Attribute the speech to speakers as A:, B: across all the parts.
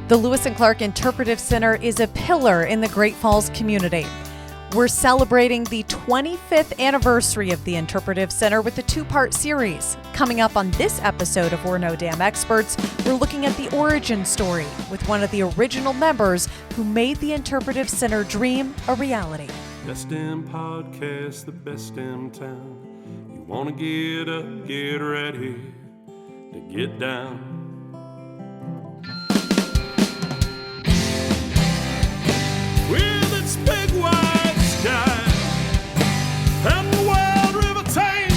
A: The Lewis and Clark Interpretive Center is a pillar in the Great Falls community. We're celebrating the 25th anniversary of the Interpretive Center with a two-part series. Coming up on this episode of We're No Damn Experts, we're looking at the origin story with one of the original members who made the Interpretive Center dream a reality.
B: Best damn podcast, the best damn town. You wanna get up, get ready to get down. With its big wide sky and the wild river Thames,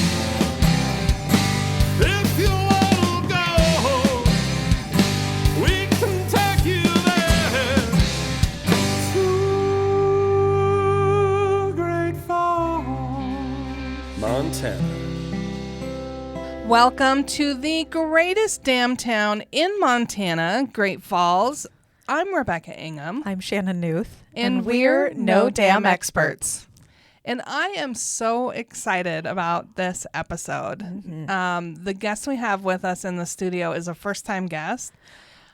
B: if you wanna go, we can take you there to Great Falls, Montana.
C: Welcome to the greatest damn town in Montana, Great Falls. I'm Rebecca Ingham.
A: I'm Shannon Newth.
C: And we're No Damn Experts. And I am so excited about this episode.
A: Mm-hmm.
C: The guest we have with us in the studio is a first-time guest.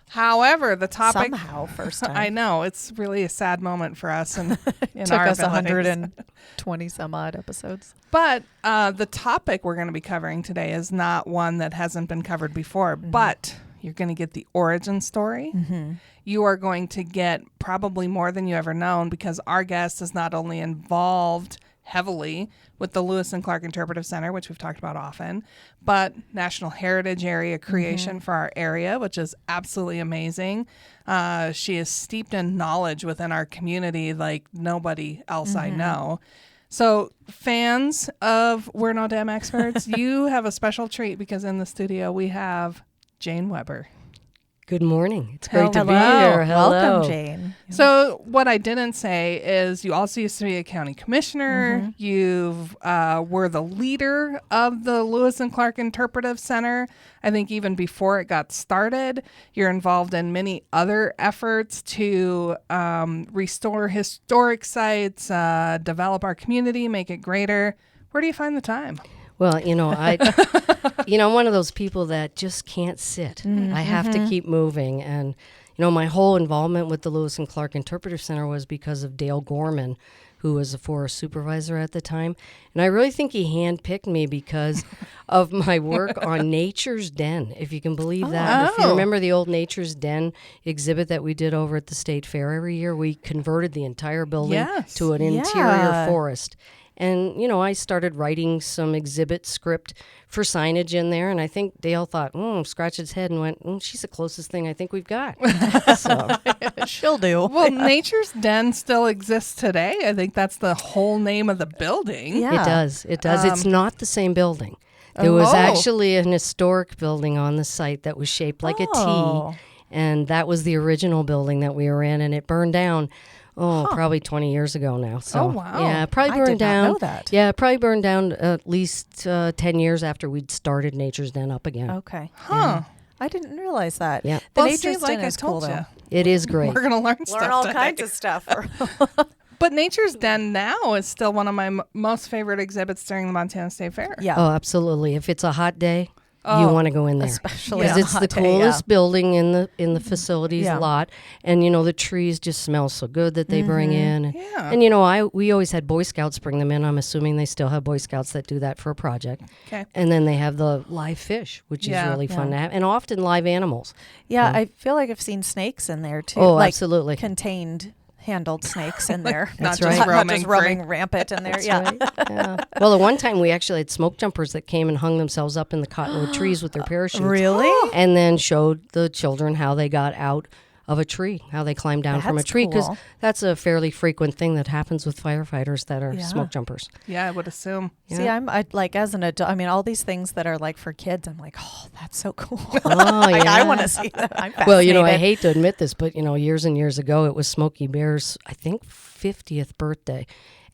C: However, the topic...
A: Somehow, first time.
C: I know. It's really a sad moment for us. And in
A: Took
C: our
A: us
C: abilities.
A: 120 some odd episodes.
C: But the topic we're going to be covering today is not one that hasn't been covered before, but you're going to get the origin story. You are going to get probably more than you ever known because our guest is not only involved heavily with the Lewis and Clark Interpretive Center, which we've talked about often, but National Heritage Area creation for our area, which is absolutely amazing. She is steeped in knowledge within our community like nobody else I know. So fans of We're No Damn Experts, you have a special treat because in the studio we have Jane Weber.
D: Good morning. It's great to be
C: Hello.
D: here. Hello.
A: Welcome, Jane.
C: So what I didn't say is you also used to be a county commissioner. You were the leader of the Lewis and Clark Interpretive Center. I think even before it got started, you're involved in many other efforts to restore historic sites, develop our community, make it greater. Where do you find the time?
D: Well, I'm one of those people that just can't sit. I have to keep moving. And, my whole involvement with the Lewis and Clark Interpretive Center was because of Dale Gorman, who was a forest supervisor at the time. And I really think he handpicked me because of my work on Nature's Den, if you can believe that. If you remember the old Nature's Den exhibit that we did over at the State Fair every year, we converted the entire building to an interior forest. And, I started writing some exhibit script for signage in there. And I think Dale thought, scratched his head and went, she's the closest thing I think we've got. So
A: She'll do.
C: Well, Nature's Den still exists today. I think that's the whole name of the building.
A: Yeah.
D: It does. It's not the same building. There was actually an historic building on the site that was shaped like a T. And that was the original building that we were in. And it burned down. Probably 20 years ago now. So,
C: wow.
D: Yeah, probably burned down.
A: I did not know that.
D: Yeah, probably burned down at least 10 years after we'd started Nature's Den up again.
A: Okay.
C: Huh.
A: I didn't realize that.
D: Yeah.
A: The
C: Well,
A: Nature's
C: see, like
A: Den
C: I
A: is cool,
C: told
A: though.
C: you.
D: It is great.
C: We're going to learn stuff
A: Learn all
C: today.
A: kinds of stuff.
C: But Nature's Den now is still one of my most favorite exhibits during the Montana State Fair.
A: Yeah.
D: Oh, absolutely. If it's a hot day, you want to go in there.
A: Especially
D: Because
A: on a
D: it's
A: hot
D: the
A: day,
D: coolest building in the facilities
A: Yeah.
D: lot. And, the trees just smell so good that they bring in.
C: Yeah.
D: And, we always had Boy Scouts bring them in. I'm assuming they still have Boy Scouts that do that for a project.
C: Okay.
D: And then they have the live fish, which is really fun to have. And often live animals.
A: Yeah, I feel like I've seen snakes in there, too.
D: Oh,
A: like
D: absolutely.
A: Contained, handled snakes in there.
C: Not
D: That's
C: just
D: right.
C: roaming
A: Not just roaming rampant in there.
D: That's
A: Yeah.
D: right. Yeah. Well, the one time we actually had smoke jumpers that came and hung themselves up in the cottonwood trees with their parachutes.
A: Really?
D: And then showed the children how they got out of a tree, how they climbed down from a
A: That's
D: tree, because
A: cool.
D: that's a fairly frequent thing that happens with firefighters that are smoke jumpers.
C: Yeah, I would assume.
D: Yeah.
A: See, I like as an adult, all these things that are like for kids, I'm like, oh, that's so cool.
D: Oh,
A: Like,
D: yeah.
A: I want to see that. I'm
D: Well, I
A: fascinated.
D: hate to admit this, but, years and years ago, it was Smokey Bear's, I think, 50th birthday.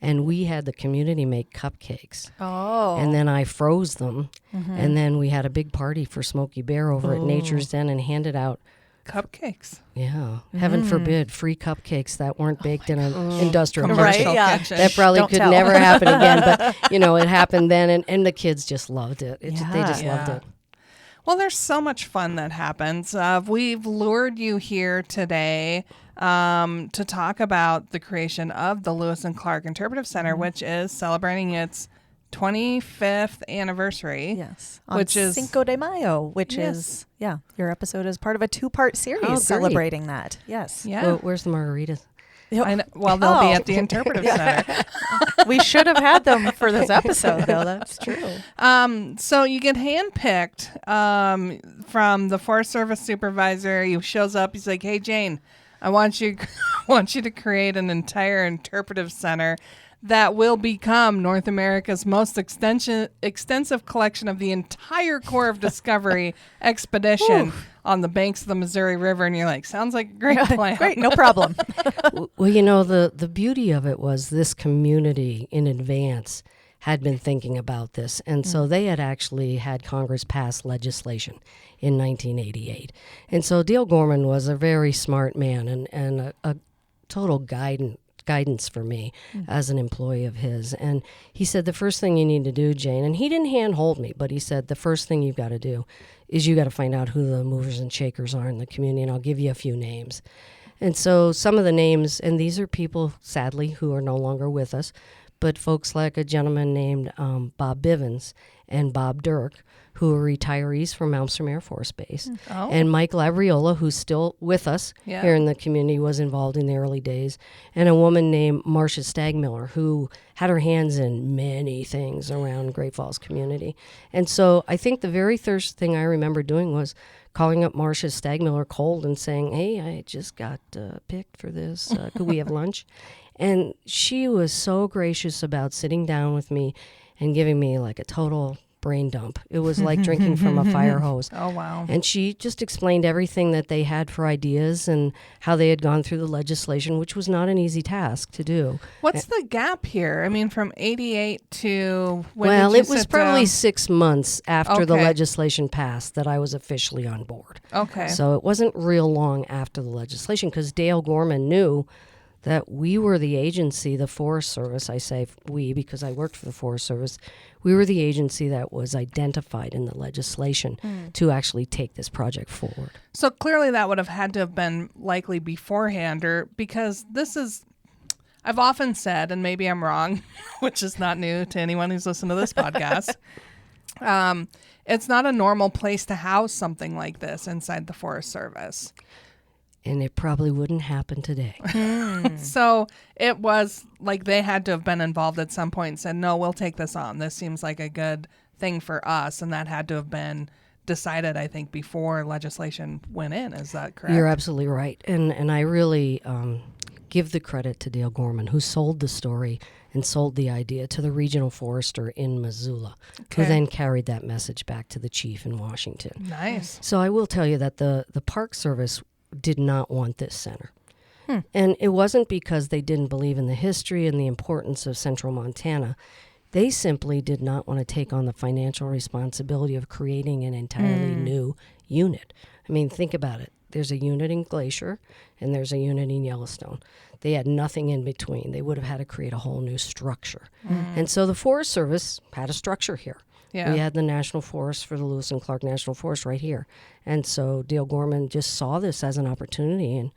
D: And we had the community make cupcakes.
A: Oh.
D: And then I froze them. And then we had a big party for Smokey Bear over at Nature's Den and handed out
C: Cupcakes.
D: Yeah. Heaven forbid free cupcakes that weren't baked in an industrial
A: Right,
D: kitchen.
A: yeah.
C: kitchen.
D: That probably
A: Don't
D: could
A: tell.
D: never happen again. But, it happened then. And the kids just loved it. They just loved
C: Yeah.
D: it.
C: Well, there's so much fun that happens. We've lured you here today to talk about the creation of the Lewis and Clark Interpretive Center, which is celebrating its 25th anniversary.
A: Yes. On
C: Which is
A: Cinco de Mayo, which is, your episode is part of a 2-part series
D: great.
A: celebrating that. Yes.
C: Yeah.
D: Well, where's the margaritas?
C: I know, well, they'll be at the Interpretive Center.
A: We should have had them for this episode, though. That's true.
C: So you get handpicked from the Forest Service supervisor. He shows up. He's like, "Hey, Jane, I want you to create an entire interpretive center that will become North America's most extensive collection of the entire Corps of Discovery expedition on the banks of the Missouri River." And you're like, "Sounds like a great plan."
A: Great, no problem.
D: Well, you know, the beauty of it was this community in advance had been thinking about this. And so they had actually had Congress pass legislation in 1988. And so Dale Gorman was a very smart man and a total guidance for me as an employee of his. And he said, the first thing you need to do, Jane, and he didn't handhold me, but he said, the first thing you've got to do is you got to find out who the movers and shakers are in the community, and I'll give you a few names. And so some of the names, and these are people, sadly, who are no longer with us, but folks like a gentleman named Bob Bivens and Bob Dirk, who are retirees from Malmstrom Air Force Base.
C: Oh.
D: And Mike Labriola, who's still with us here in the community, was involved in the early days. And a woman named Marcia Stagmiller, who had her hands in many things around Great Falls community. And so I think the very first thing I remember doing was calling up Marcia Stagmiller cold and saying, "Hey, I just got picked for this. Could we have lunch?" And she was so gracious about sitting down with me and giving me like a total brain dump. It was like drinking from a fire hose.
C: Oh, wow.
D: And she just explained everything that they had for ideas and how they had gone through the legislation, which was not an easy task to do.
C: What's the gap here? I mean, from 88 to when
D: Well,
C: did you
D: it was
C: sit
D: probably
C: down?
D: 6 months after the
C: Okay.
D: legislation passed that I was officially on board.
C: Okay.
D: So it wasn't real long after the legislation because Dale Gorman knew that we were the agency, the Forest Service, I say we because I worked for the Forest Service, we were the agency that was identified in the legislation to actually take this project forward.
C: So clearly that would have had to have been likely beforehand, or because this is, I've often said, and maybe I'm wrong, which is not new to anyone who's listened to this podcast, it's not a normal place to house something like this inside the Forest Service.
D: And it probably wouldn't happen today.
C: So it was like they had to have been involved at some point and said, "No, we'll take this on. This seems like a good thing for us." And that had to have been decided, I think, before legislation went in. Is that correct?
D: You're absolutely right. And I really give the credit to Dale Gorman, who sold the story and sold the idea to the regional forester in Missoula, who then carried that message back to the chief in Washington.
C: Nice.
D: So I will tell you that the Park Service did not want this center. And it wasn't because they didn't believe in the history and the importance of central Montana. They simply did not want to take on the financial responsibility of creating an entirely new unit. I mean, think about it. There's a unit in Glacier and there's a unit in Yellowstone. They had nothing in between. They would have had to create a whole new structure. And so the Forest Service had a structure here.
C: Yeah.
D: We had the National Forest for the Lewis and Clark National Forest right here. And so Dale Gorman just saw this as an opportunity and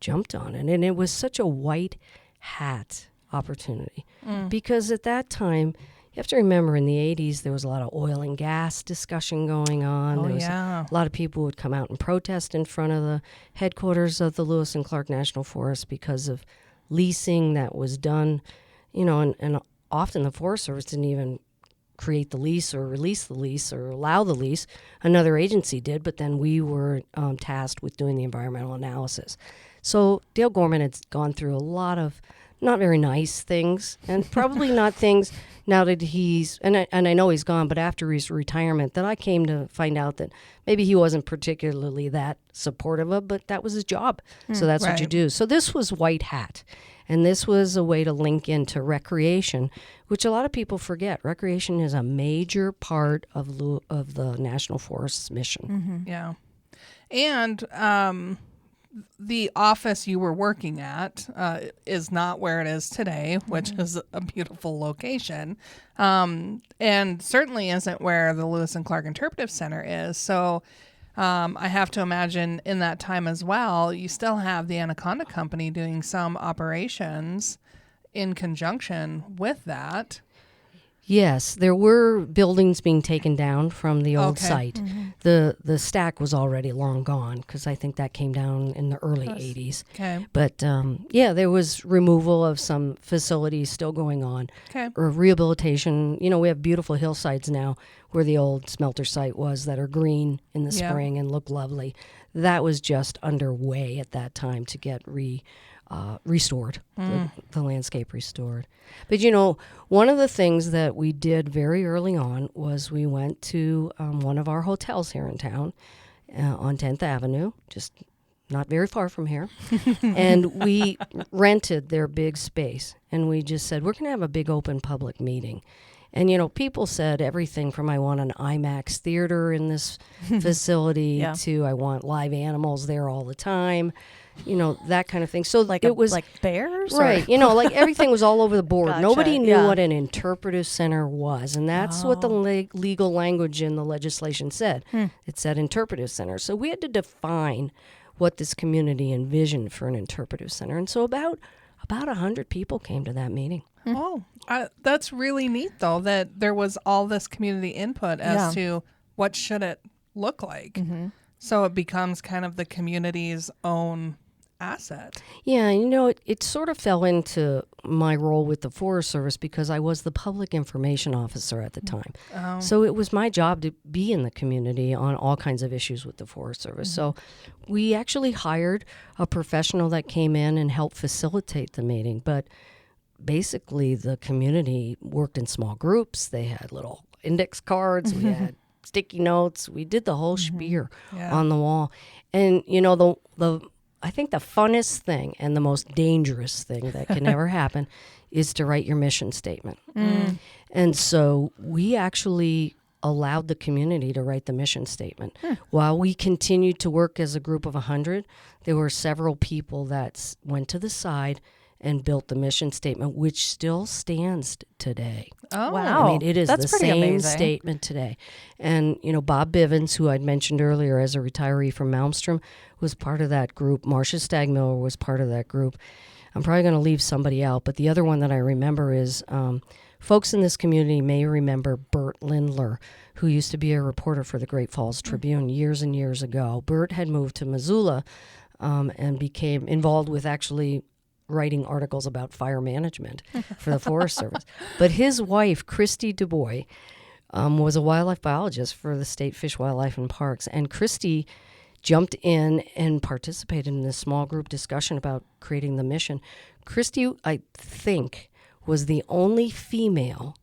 D: jumped on it. And it was such a white hat opportunity because at that time, you have to remember in the 80s, there was a lot of oil and gas discussion going on.
C: Oh,
D: There was
C: yeah.
D: a lot of people would come out and protest in front of the headquarters of the Lewis and Clark National Forest because of leasing that was done, you know, and often the Forest Service didn't even create the lease or release the lease or allow the lease. Another agency did, but then we were tasked with doing the environmental analysis. So Dale Gorman had gone through a lot of not very nice things, and probably not things now that he's, and I know he's gone, but after his retirement, that I came to find out that maybe he wasn't particularly that supportive of, but that was his job. So that's what you
C: right.
D: do. So this was white hat. And this was a way to link into recreation, which a lot of people forget. Recreation is a major part of the National Forest's mission.
C: Yeah. And the office you were working at is not where it is today, which is a beautiful location, and certainly isn't where the Lewis and Clark Interpretive Center is. So I have to imagine in that time as well, you still have the Anaconda Company doing some operations in conjunction with that.
D: Yes, there were buildings being taken down from the old site. The stack was already long gone because I think that came down in the early 80s.
C: Okay.
D: But yeah, there was removal of some facilities still going on.
C: Okay.
D: Or rehabilitation. You know, we have beautiful hillsides now where the old smelter site was that are green in the spring and look lovely. That was just underway at that time to get restored, the landscape restored. But, you know, one of the things that we did very early on was we went to one of our hotels here in town on 10th Avenue, just not very far from here, and we rented their big space, and we just said, we're going to have a big open public meeting. And, you know, people said everything from I want an IMAX theater in this facility to I want live animals there all the time, you know, that kind of thing. So it was
A: like bears?
D: Right. You know, like everything was all over the board.
A: Gotcha.
D: Nobody knew what an interpretive center was. And that's what the legal language in the legislation said. It said interpretive center. So we had to define what this community envisioned for an interpretive center. And so about 100 people came to that meeting.
C: Oh, that's really neat, though, that there was all this community input as to what should it look like. So it becomes kind of the community's own asset.
D: Yeah, you know, it sort of fell into my role with the Forest Service because I was the public information officer at the time. So it was my job to be in the community on all kinds of issues with the Forest Service. So we actually hired a professional that came in and helped facilitate the meeting. But basically, the community worked in small groups. They had little index cards. We had sticky notes. We did the whole spiel on the wall. And, you know, I think the funnest thing and the most dangerous thing that can ever happen is to write your mission statement. And so we actually allowed the community to write the mission statement. While we continued to work as a group of 100, there were several people that went to the side and built the mission statement, which still stands today.
C: Oh,
A: wow.
D: I mean, it is
A: That's
D: the
A: pretty
D: same
A: amazing.
D: statement today. And, you know, Bob Bivens, who I'd mentioned earlier as a retiree from Malmstrom, was part of that group. Marcia Stagmiller was part of that group. I'm probably going to leave somebody out, but the other one that I remember is folks in this community may remember Bert Lindler, who used to be a reporter for the Great Falls Tribune years and years ago. Bert had moved to Missoula and became involved with actually writing articles about fire management for the Forest Service. But his wife, Christy DuBois, was a wildlife biologist for the State Fish, Wildlife, and Parks. And Christy jumped in and participated in this small group discussion about creating the mission. Christy, I think, was the only female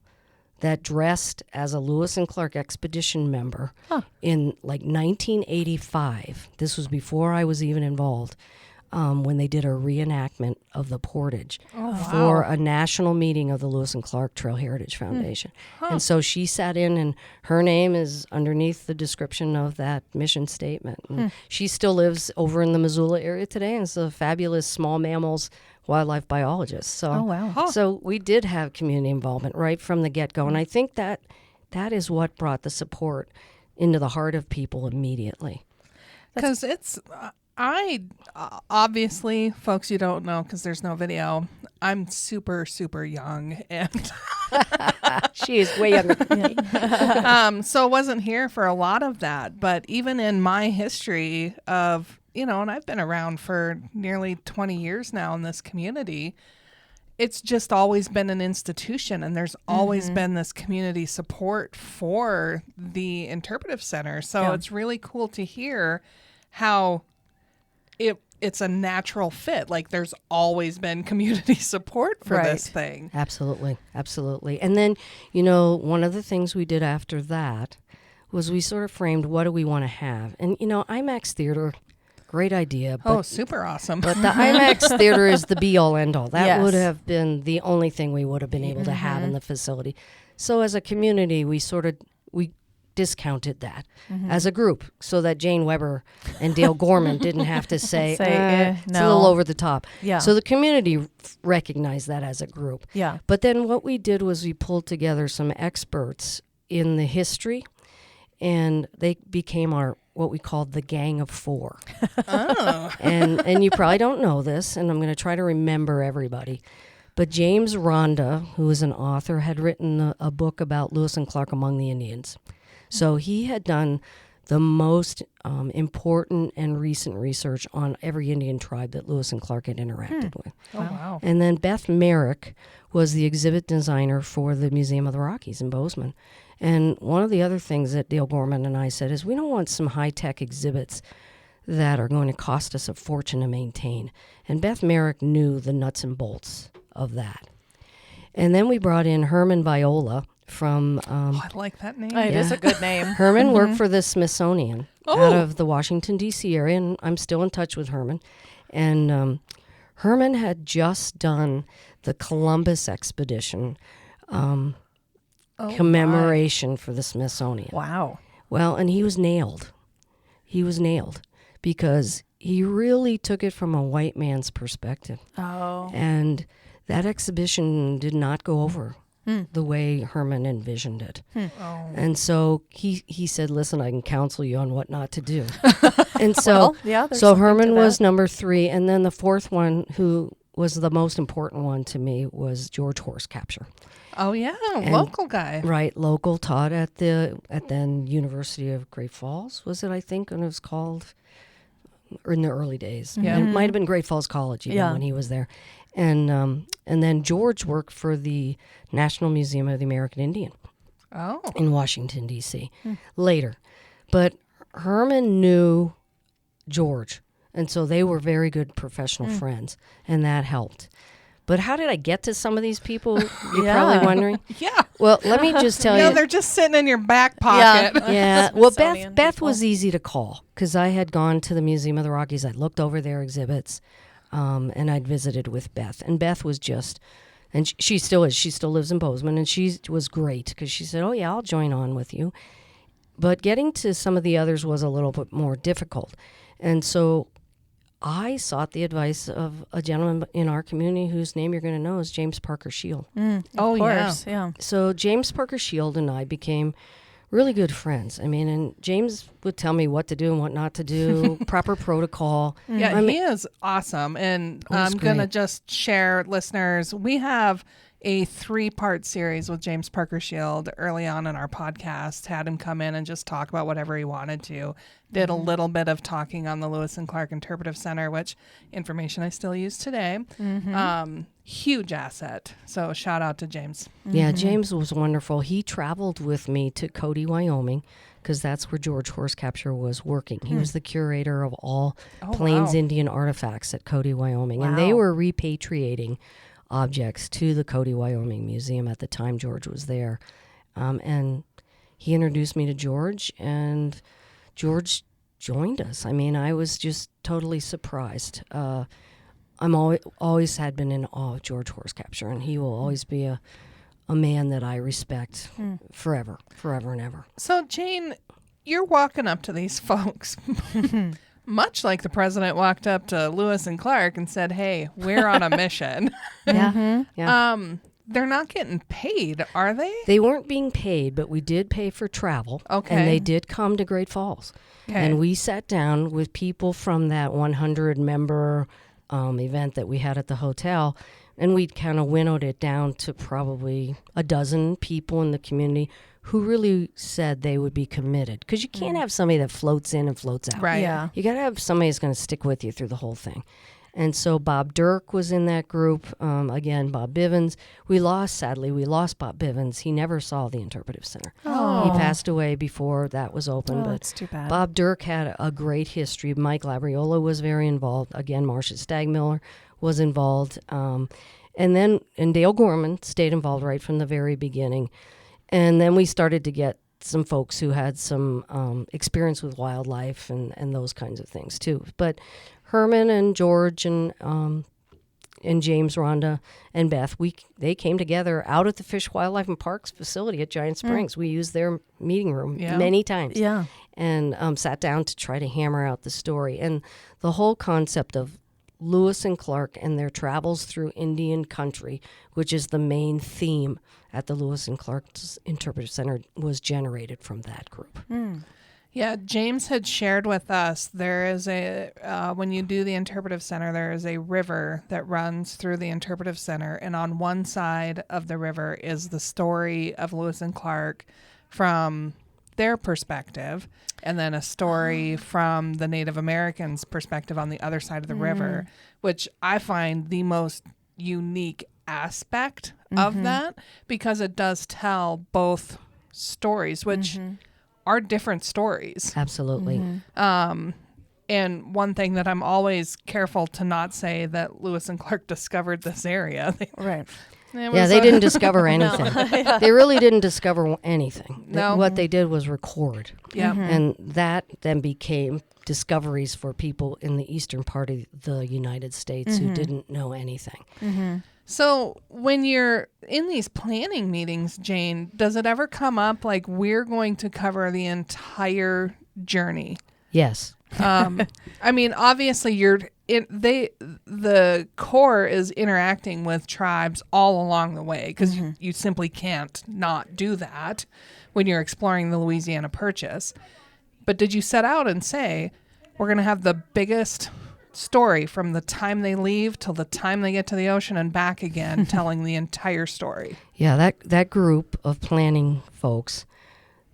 D: that dressed as a Lewis and Clark expedition member in like 1985. This was before I was even involved. When they did a reenactment of the portage for a national meeting of the Lewis and Clark Trail Heritage Foundation. And so she sat in, and her name is underneath the description of that mission statement. And she still lives over in the Missoula area today and is a fabulous small mammals wildlife biologist. So, so we did have community involvement right from the get-go. And I think that is what brought the support into the heart of people immediately.
C: Because it's... obviously, folks, you don't know because there's no video. I'm super, super young, and
D: She is way younger than me.
C: so wasn't here for a lot of that. But even in my history of, you know, and I've been around for nearly 20 years now in this community, it's just always been an institution, and there's always been this community support for the Interpretive Center. So it's really cool to hear how it's a natural fit. Like there's always been community support for this thing.
D: Absolutely. Absolutely. And then, you know, one of the things we did after that was we sort of framed what do we want to have. And, you know, IMAX Theater, great idea. But,
C: Super awesome.
D: But the IMAX Theater is the be-all, end-all. That would have been the only thing we would have been able to have in the facility. So as a community, we discounted that as a group so that Jane Weber and Dale Gorman didn't have to say, it's a little over the top.
A: Yeah.
D: So the community recognized that as a group.
A: Yeah.
D: But then what we did was we pulled together some experts in the history, and they became what we called the Gang of Four.
C: Oh.
D: And you probably don't know this, and I'm going to try to remember everybody. But James Rhonda, who is an author, had written a book about Lewis and Clark among the Indians. So he had done the most important and recent research on every Indian tribe that Lewis and Clark had interacted with.
C: Oh, wow.
D: And then Beth Merrick was the exhibit designer for the Museum of the Rockies in Bozeman. And one of the other things that Dale Gorman and I said is we don't want some high-tech exhibits that are going to cost us a fortune to maintain. And Beth Merrick knew the nuts and bolts of that. And then we brought in Herman Viola from...
C: I like that name.
A: It is a good name.
D: Herman worked for the Smithsonian
C: Oh.
D: out of the Washington, D.C. area, and I'm still in touch with Herman. And Herman had just done the Columbus expedition commemoration for the Smithsonian.
A: Wow.
D: Well, and he was nailed. He was nailed because he really took it from a white man's perspective.
A: Oh.
D: And that exhibition did not go over the way Herman envisioned it.
C: Oh.
D: And so he said, listen, I can counsel you on what not to do. And so,
A: Well, yeah, there's
D: so
A: something
D: Herman
A: to
D: was
A: that.
D: number 3. And then the fourth one, who was the most important one to me, was George Horse Capture.
C: Oh, yeah. Local guy.
D: Right, local, taught at the then University of Great Falls, was it, I think, and it was called, or in the early days.
C: Yeah.
D: It might have been Great Falls College even when he was there. And then George worked for the National Museum of the American Indian
C: Oh.
D: in Washington, D.C. later. But Herman knew George, and so they were very good professional friends, and that helped. But how did I get to some of these people? You're probably wondering.
C: Yeah.
D: Well, let me just tell
C: No,
D: you.
C: they're just sitting in your back pocket.
D: Yeah. Well,
A: Smithsonian
D: Beth
A: people.
D: was easy to call because I had gone to the Museum of the Rockies. I'd looked over their exhibits, and I'd visited with Beth. And Beth was just, and she still is. She still lives in Bozeman, and she was great because she said, "Oh yeah, I'll join on with you." But getting to some of the others was a little bit more difficult, and so I sought the advice of a gentleman in our community whose name you're going to know is James Parker Shield.
C: Oh,
A: Of course. Yeah.
D: So James Parker Shield and I became really good friends. I mean, and James would tell me what to do and what not to do, proper protocol.
C: Yeah,
D: I mean,
C: he is awesome. And
D: He's
C: I'm going to
D: great.
C: just share, listeners, we have a 3-part series with James Parker Shield early on in our podcast. Had him come in and just talk about whatever he wanted to. Did a little bit of talking on the Lewis and Clark Interpretive Center, which information I still use today. Huge asset. So shout out to James.
D: Yeah, James was wonderful. He traveled with me to Cody, Wyoming, because that's where George Horse Capture was working. He was the curator of all Plains
C: wow.
D: Indian artifacts at Cody, Wyoming. And they
A: Wow.
D: were repatriating objects to the Cody, Wyoming Museum at the time George was there. And he introduced me to George, and George joined us. I mean, I was just totally surprised. I'm always had been in awe of George Horse Capture, and he will always be a man that I respect forever and ever.
C: So, Jane, you're walking up to these folks, much like the president walked up to Lewis and Clark and said, "Hey, we're on a mission."
D: Yeah.
C: They're not getting paid, are they?
D: They weren't being paid, but we did pay for travel.
C: Okay.
D: And they did come to Great Falls.
C: Okay.
D: And we sat down with people from that 100-member event that we had at the hotel, and we kind of winnowed it down to probably a dozen people in the community who really said they would be committed. Because you can't have somebody that floats in and floats out.
C: Right.
A: Yeah.
D: You got to have somebody that's going to stick with you through the whole thing. And so Bob Dirk was in that group. Again, Bob Bivens. Sadly, we lost Bob Bivens. He never saw the Interpretive Center.
A: Oh.
D: He passed away before that was open.
A: Oh,
D: but
A: that's too bad.
D: Bob Dirk had a great history. Mike Labriola was very involved. Again, Marcia Stagmiller was involved. And Dale Gorman stayed involved right from the very beginning. And then we started to get some folks who had some experience with wildlife and those kinds of things too. But Herman and George and and James, Rhonda, and Beth, they came together out at the Fish, Wildlife, and Parks facility at Giant Springs. We used their meeting room many times.
A: Yeah.
D: And sat down to try to hammer out the story. And the whole concept of Lewis and Clark and their travels through Indian country, which is the main theme at the Lewis and Clark Interpretive Center, was generated from that group.
C: Yeah, James had shared with us there is when you do the Interpretive Center, there is a river that runs through the Interpretive Center, and on one side of the river is the story of Lewis and Clark from their perspective, and then a story from the Native Americans' perspective on the other side of the river, which I find the most unique aspect of that, because it does tell both stories, which are different stories.
D: Absolutely.
C: And one thing that I'm always careful to not say that Lewis and Clark discovered this area.
A: Right.
D: They didn't discover anything. They really didn't discover anything.
C: No.
D: What they did was record.
C: Yeah.
D: And that then became discoveries for people in the eastern part of the United States who didn't know anything.
C: So when you're in these planning meetings, Jane, does it ever come up like we're going to cover the entire journey?
D: Yes.
C: I mean, obviously the Corps is interacting with tribes all along the way, because you simply can't not do that when you're exploring the Louisiana Purchase. But did you set out and say, we're going to have the biggest story from the time they leave till the time they get to the ocean and back again, telling the entire story?
D: Yeah, that group of planning folks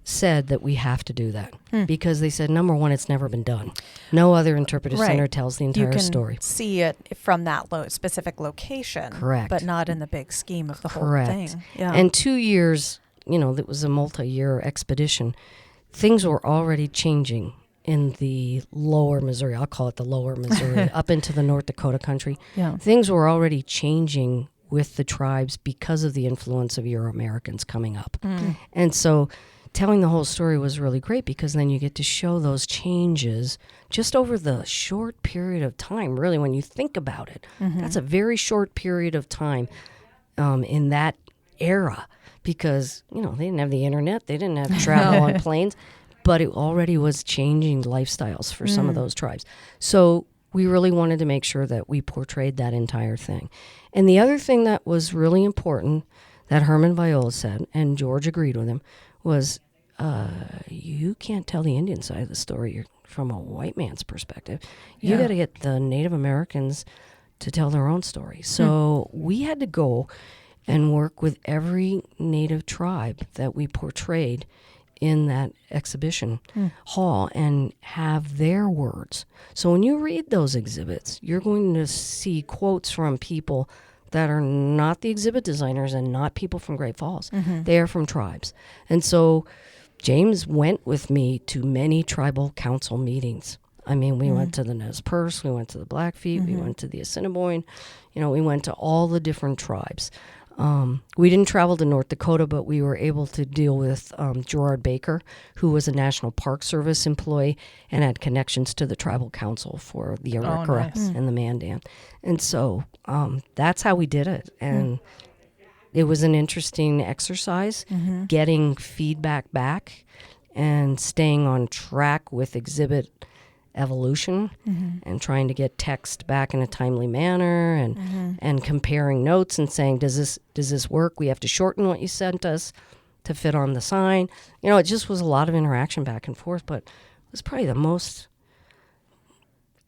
D: said that we have to do that because they said, number one, it's never been done. No other interpretive center tells the entire story.
A: You can see it from that specific location.
D: Correct.
A: But not in the big scheme of the whole
D: Correct.
A: thing. Yeah.
D: And 2 years, that was a multi-year expedition. Things were already changing in the lower Missouri. I'll call it the lower Missouri, up into the North Dakota country.
A: Yeah.
D: Things were already changing with the tribes because of the influence of Euro-Americans coming up. And so telling the whole story was really great, because then you get to show those changes just over the short period of time. Really, when you think about it, that's a very short period of time in that era, because, they didn't have the internet, they didn't have travel on planes, but it already was changing lifestyles for some of those tribes. So we really wanted to make sure that we portrayed that entire thing. And the other thing that was really important that Herman Viola said, and George agreed with him, was you can't tell the Indian side of the story from a white man's perspective. You got to get the Native Americans to tell their own story. So we had to go and work with every Native tribe that we portrayed in that exhibition hall and have their words. So when you read those exhibits, you're going to see quotes from people that are not the exhibit designers and not people from Great Falls. They are from tribes. And so James went with me to many tribal council meetings. I mean, we went to the Nez Perce, we went to the Blackfeet, we went to the Assiniboine, we went to all the different tribes. We didn't travel to North Dakota, but we were able to deal with Gerard Baker, who was a National Park Service employee and had connections to the Tribal Council for the Arikara and the Mandan. And so that's how we did it. And it was an interesting exercise, getting feedback back and staying on track with exhibit evolution and trying to get text back in a timely manner and comparing notes and saying, does this work? We have to shorten what you sent us to fit on the sign. It just was a lot of interaction back and forth, but it was probably the most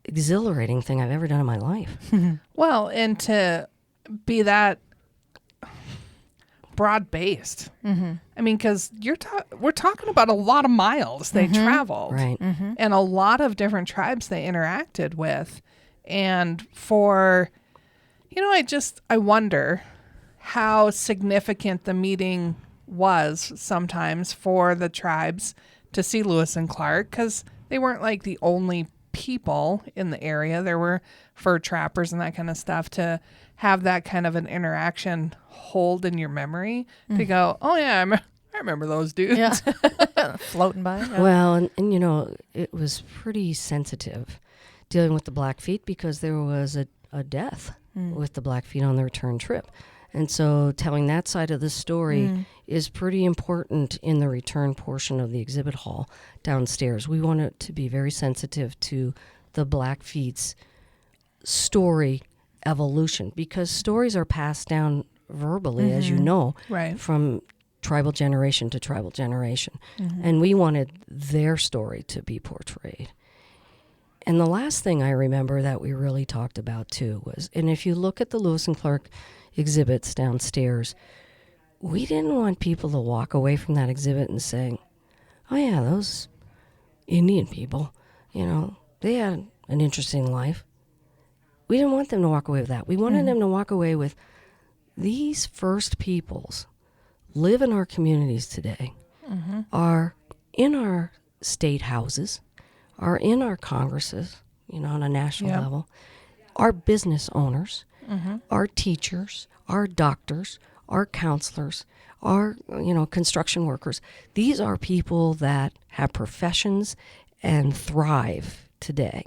D: exhilarating thing I've ever done in my life.
C: Well, and to be that broad-based. I mean, because we're talking about a lot of miles they traveled.
D: Right.
C: And a lot of different tribes they interacted with. And for, I wonder how significant the meeting was sometimes for the tribes to see Lewis and Clark, because they weren't like the only people in the area. There were fur trappers and that kind of stuff. To have that kind of an interaction hold in your memory, to go, oh yeah, I remember those dudes.
A: Floating by. Yeah.
D: Well, and it was pretty sensitive dealing with the Blackfeet, because there was a death with the Blackfeet on the return trip. And so telling that side of the story is pretty important in the return portion of the exhibit hall downstairs. We want it to be very sensitive to the Blackfeet's story evolution, because stories are passed down verbally, as you know,
C: Right.
D: from tribal generation to tribal generation. And we wanted their story to be portrayed. And the last thing I remember that we really talked about too was, and if you look at the Lewis and Clark exhibits downstairs, we didn't want people to walk away from that exhibit and saying, oh yeah, those Indian people, they had an interesting life. We didn't want them to walk away with that. We wanted them to walk away with, these first peoples live in our communities today, are in our state houses, are in our congresses, on a national level, are business owners, our teachers, our doctors, our counselors, our, construction workers. These are people that have professions and thrive today.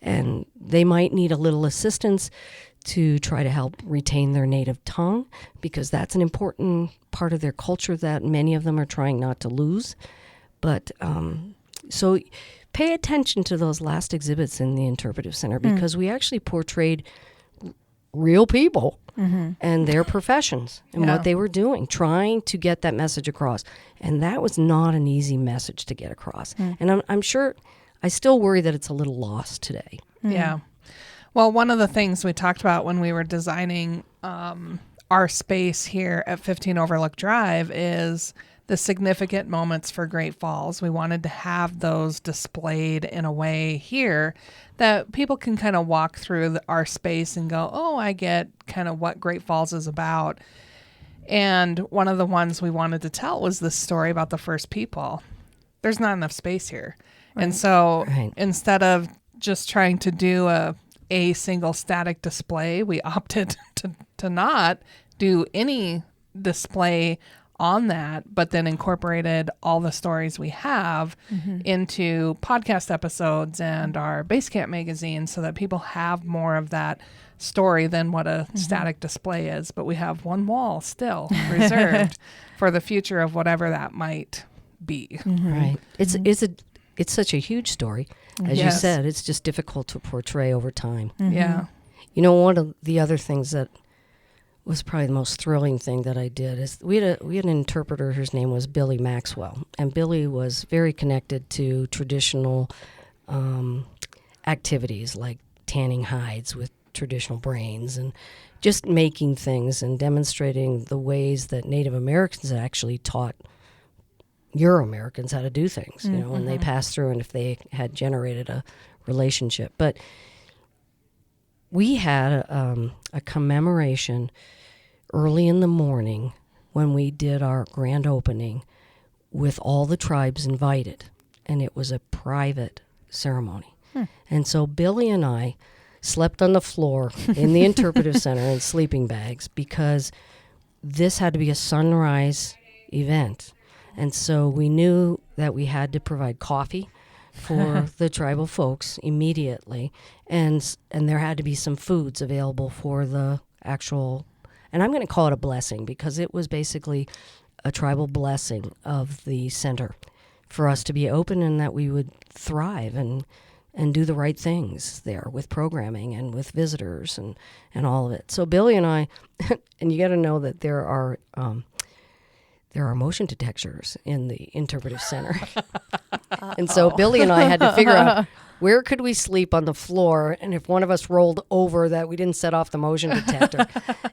D: And they might need a little assistance to try to help retain their native tongue, because that's an important part of their culture that many of them are trying not to lose. But so pay attention to those last exhibits in the Interpretive Center, because we actually portrayed real people and their professions and what they were doing, trying to get that message across. And that was not an easy message to get across. And I'm sure, I still worry that it's a little lost today.
C: Yeah. Well, one of the things we talked about when we were designing our space here at 15 Overlook Drive is the significant moments for Great Falls. We wanted to have those displayed in a way here that people can kind of walk through our space and go, oh, I get kind of what Great Falls is about. And one of the ones we wanted to tell was this story about the first people. There's not enough space here. Right. And so instead of just trying to do a single static display, we opted to not do any display on that, but then incorporated all the stories we have into podcast episodes and our Basecamp magazine, so that people have more of that story than what a static display is. But we have one wall still reserved for the future of whatever that might be.
D: Right. It's such a huge story. As you said, it's just difficult to portray over time.
C: Yeah.
D: One of the other things that was probably the most thrilling thing that I did is we had an interpreter whose name was Billy Maxwell, and Billy was very connected to traditional activities like tanning hides with traditional brains and just making things and demonstrating the ways that Native Americans had actually taught Euro-Americans how to do things, when they passed through and if they had generated a relationship. But we had a commemoration early in the morning when we did our grand opening with all the tribes invited, and it was a private ceremony. And so Billy and I slept on the floor in the Interpretive Center in sleeping bags, because this had to be a sunrise event. And so we knew that we had to provide coffee for the tribal folks immediately, and there had to be some foods available for the actual, and I'm going to call it a blessing, because it was basically a tribal blessing of the center for us to be open and that we would thrive and do the right things there with programming and with visitors and all of it. So Billy and I, and you got to know that there are motion detectors in the Interpretive Center. And so Billy and I had to figure out where could we sleep on the floor, and if one of us rolled over, that we didn't set off the motion detector.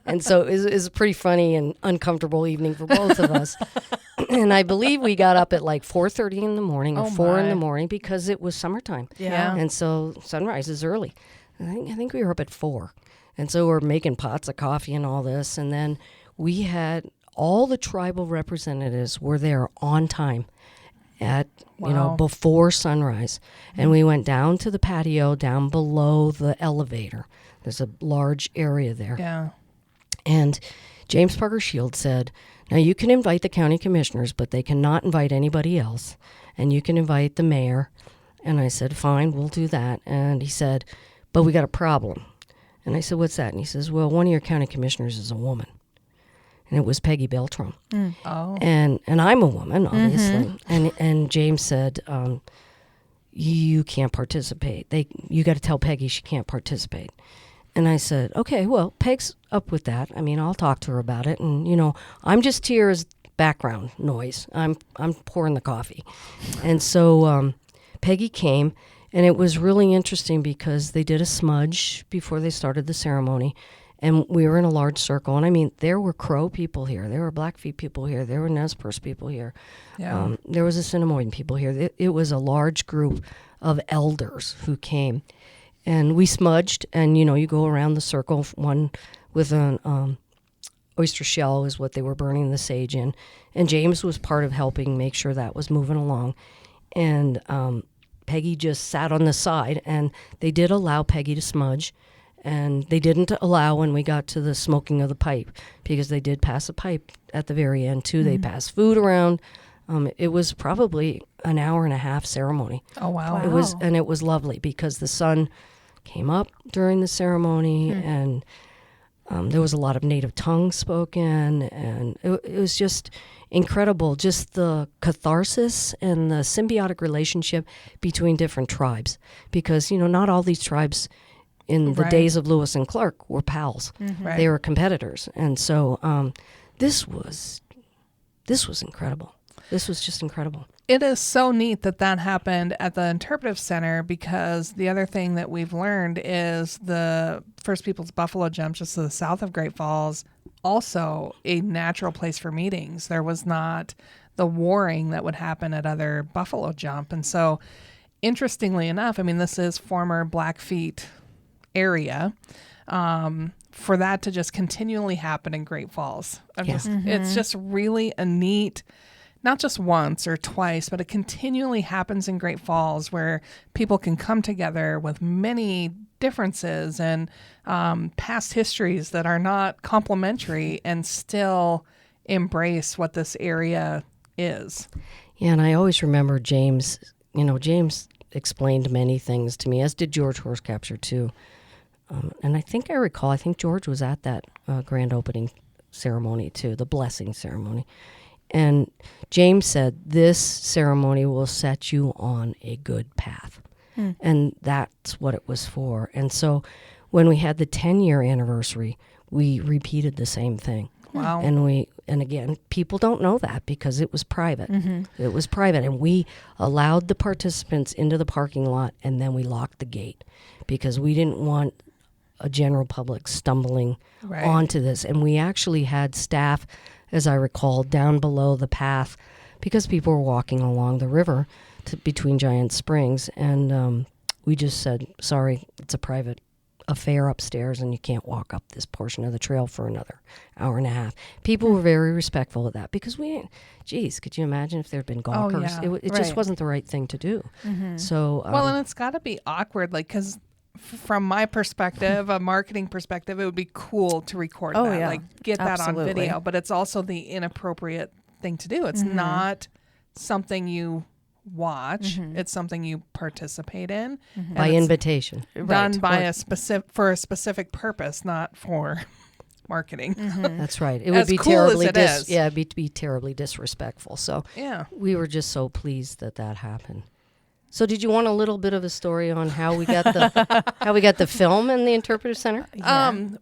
D: And so it was a pretty funny and uncomfortable evening for both of us. And I believe we got up at like 4:30 in the morning or 4 in the morning, because it was summertime.
C: Yeah.
D: And so sunrise is early. I think we were up at 4. And so we're making pots of coffee and all this. And then we had all the tribal representatives were there on time at, before sunrise. And we went down to the patio down below the elevator. There's a large area there.
C: Yeah.
D: And James Parker Shields said, now you can invite the county commissioners, but they cannot invite anybody else. And you can invite the mayor. And I said, fine, we'll do that. And he said, but we got a problem. And I said, what's that? And he says, well, one of your county commissioners is a woman. And it was Peggy Beltram.
C: Oh.
D: And I'm a woman, obviously. And James said, you can't participate. You got to tell Peggy she can't participate. And I said, okay, well, Peg's up with that. I mean, I'll talk to her about it. And, I'm just here as background noise. I'm pouring the coffee. And so Peggy came, and it was really interesting because they did a smudge before they started the ceremony. And we were in a large circle. And I mean, there were Crow people here. There were Blackfeet people here. There were Nez Perce people here.
C: Yeah.
D: There was Assiniboine people here. It was a large group of elders who came. And we smudged. And, you go around the circle. One with an oyster shell is what they were burning the sage in. And James was part of helping make sure that was moving along. And Peggy just sat on the side. And they did allow Peggy to smudge. And they didn't allow when we got to the smoking of the pipe, because they did pass a pipe at the very end, too. They passed food around. It was probably an hour and a half ceremony.
C: Oh, wow.
D: It was lovely because the sun came up during the ceremony, and there was a lot of native tongues spoken, and it was just incredible, just the catharsis and the symbiotic relationship between different tribes, because, not all these tribes in the days of Lewis and Clark were pals.
C: Right.
D: They were competitors. And so this was incredible. This was just incredible.
C: It is so neat that happened at the Interpretive Center, because the other thing that we've learned is the First Peoples Buffalo Jump, just to the south of Great Falls, also a natural place for meetings. There was not the warring that would happen at other buffalo jump. And so, interestingly enough, I mean, this is former Blackfeet area, for that to just continually happen in Great Falls. It's just really a neat, not just once or twice, but it continually happens in Great Falls, where people can come together with many differences and past histories that are not complementary and still embrace what this area is.
D: Yeah, and I always remember James, James explained many things to me, as did George Horsecapture too. And I think George was at that grand opening ceremony too, the blessing ceremony. And James said, this ceremony will set you on a good path. And that's what it was for. And so when we had the 10-year anniversary, we repeated the same thing.
C: Wow.
D: And again, people don't know that because it was private. It was private. And we allowed the participants into the parking lot, and then we locked the gate because we didn't want a general public stumbling onto this. And we actually had staff, as I recall, down below the path because people were walking along the river between Giant Springs. And we just said, sorry, it's a private affair upstairs and you can't walk up this portion of the trail for another hour and a half. People were very respectful of that because could you imagine if there had been gawkers? It just wasn't the right thing to do. So
C: and it's got to be awkward, because from my perspective, a marketing perspective, it would be cool to record that, get that on video, but it's also the inappropriate thing to do. It's not something you watch. It's something you participate in
D: by invitation,
C: done by for a specific purpose, not for marketing.
D: That's right. It would
C: As
D: be
C: cool
D: terribly
C: as it is.
D: it'd be terribly disrespectful. So we were just so pleased that happened. So did you want a little bit of a story on how we got the film in the Interpretive Center?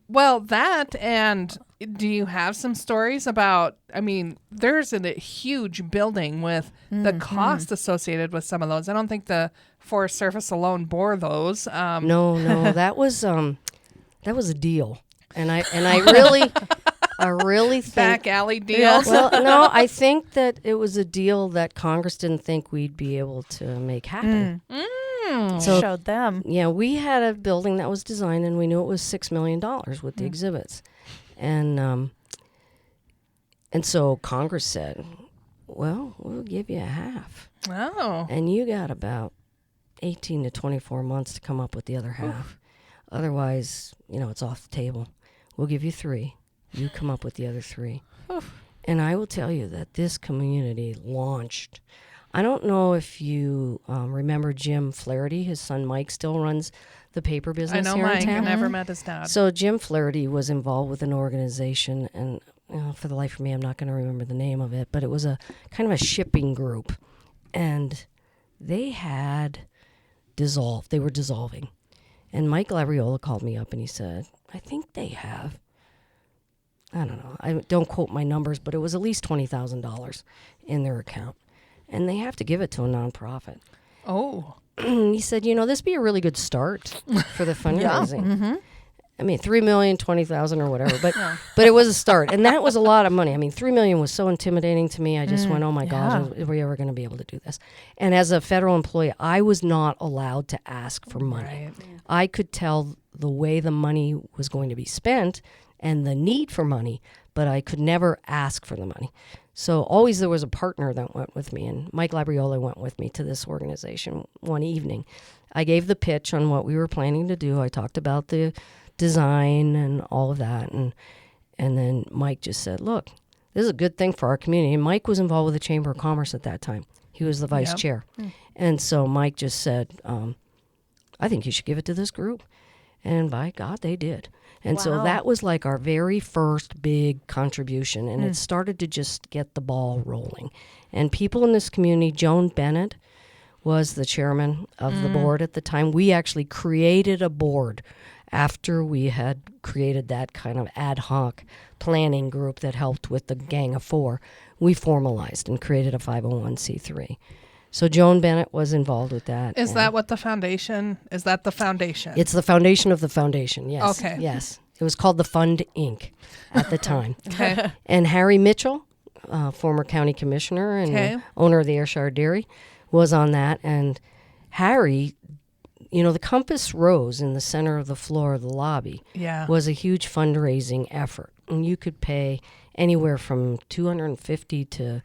C: Well, that, and do you have some stories about, I mean, there's a huge building with the cost associated with some of those. I don't think the Forest Service alone bore those.
D: No, that was a deal. And I really think
C: back alley deals.
D: Well, no, I think that it was a deal that Congress didn't think we'd be able to make happen.
A: So showed them.
D: Yeah, we had a building that was designed, and we knew it was $6 million with the exhibits, and so Congress said, "Well, we'll give you a half."
C: Oh,
D: and you got about 18 to 24 months to come up with the other half. Otherwise, it's off the table. We'll give you 3. You come up with the other 3. And I will tell you that this community launched. I don't know if you remember Jim Flaherty. His son Mike still runs the paper business
C: I know
D: here
C: Mike.
D: in
C: I
D: town.
C: never met his dad.
D: So Jim Flaherty was involved with an organization, and for the life of me, I'm not going to remember the name of it, but it was a kind of a shipping group, and they had dissolved. They were dissolving. And Mike Labriola called me up and he said, I think they have, I don't know, I don't quote my numbers, but it was at least $20,000 in their account. And they have to give it to a nonprofit.
C: Oh.
D: He said, this be a really good start for the fundraising.
A: Mm-hmm.
D: I mean, $3 million, $20,000 or whatever, but it was a start. And that was a lot of money. I mean, $3 million was so intimidating to me. I just went, oh my gosh, are we ever going to be able to do this? And as a federal employee, I was not allowed to ask for money.
C: Right.
D: I could tell the way the money was going to be spent and the need for money, but I could never ask for the money. So always there was a partner that went with me, and Mike Labriola went with me to this organization one evening. I gave the pitch on what we were planning to do. I talked about the design and all of that, and then Mike just said, look, this is a good thing for our community. And Mike was involved with the Chamber of Commerce at that time. He was the vice chair. And so Mike just said, I think you should give it to this group. And by God, they did. And so that was like our very first big contribution, and it started to just get the ball rolling. And people in this community, Joan Bennett was the chairman of the board at the time. We actually created a board after we had created that kind of ad hoc planning group that helped with the Gang of Four. We formalized and created a 501c3. So Joan Bennett was involved with that.
C: Is that what the foundation? Is that the foundation?
D: It's the foundation of the foundation, yes.
C: Okay.
D: Yes. It was called the Fund, Inc. at the time.
C: Okay.
D: And Harry Mitchell, former county commissioner and owner of the Ayrshire Dairy, was on that. And Harry, the Compass Rose in the center of the floor of the lobby was a huge fundraising effort. And you could pay anywhere from $250 to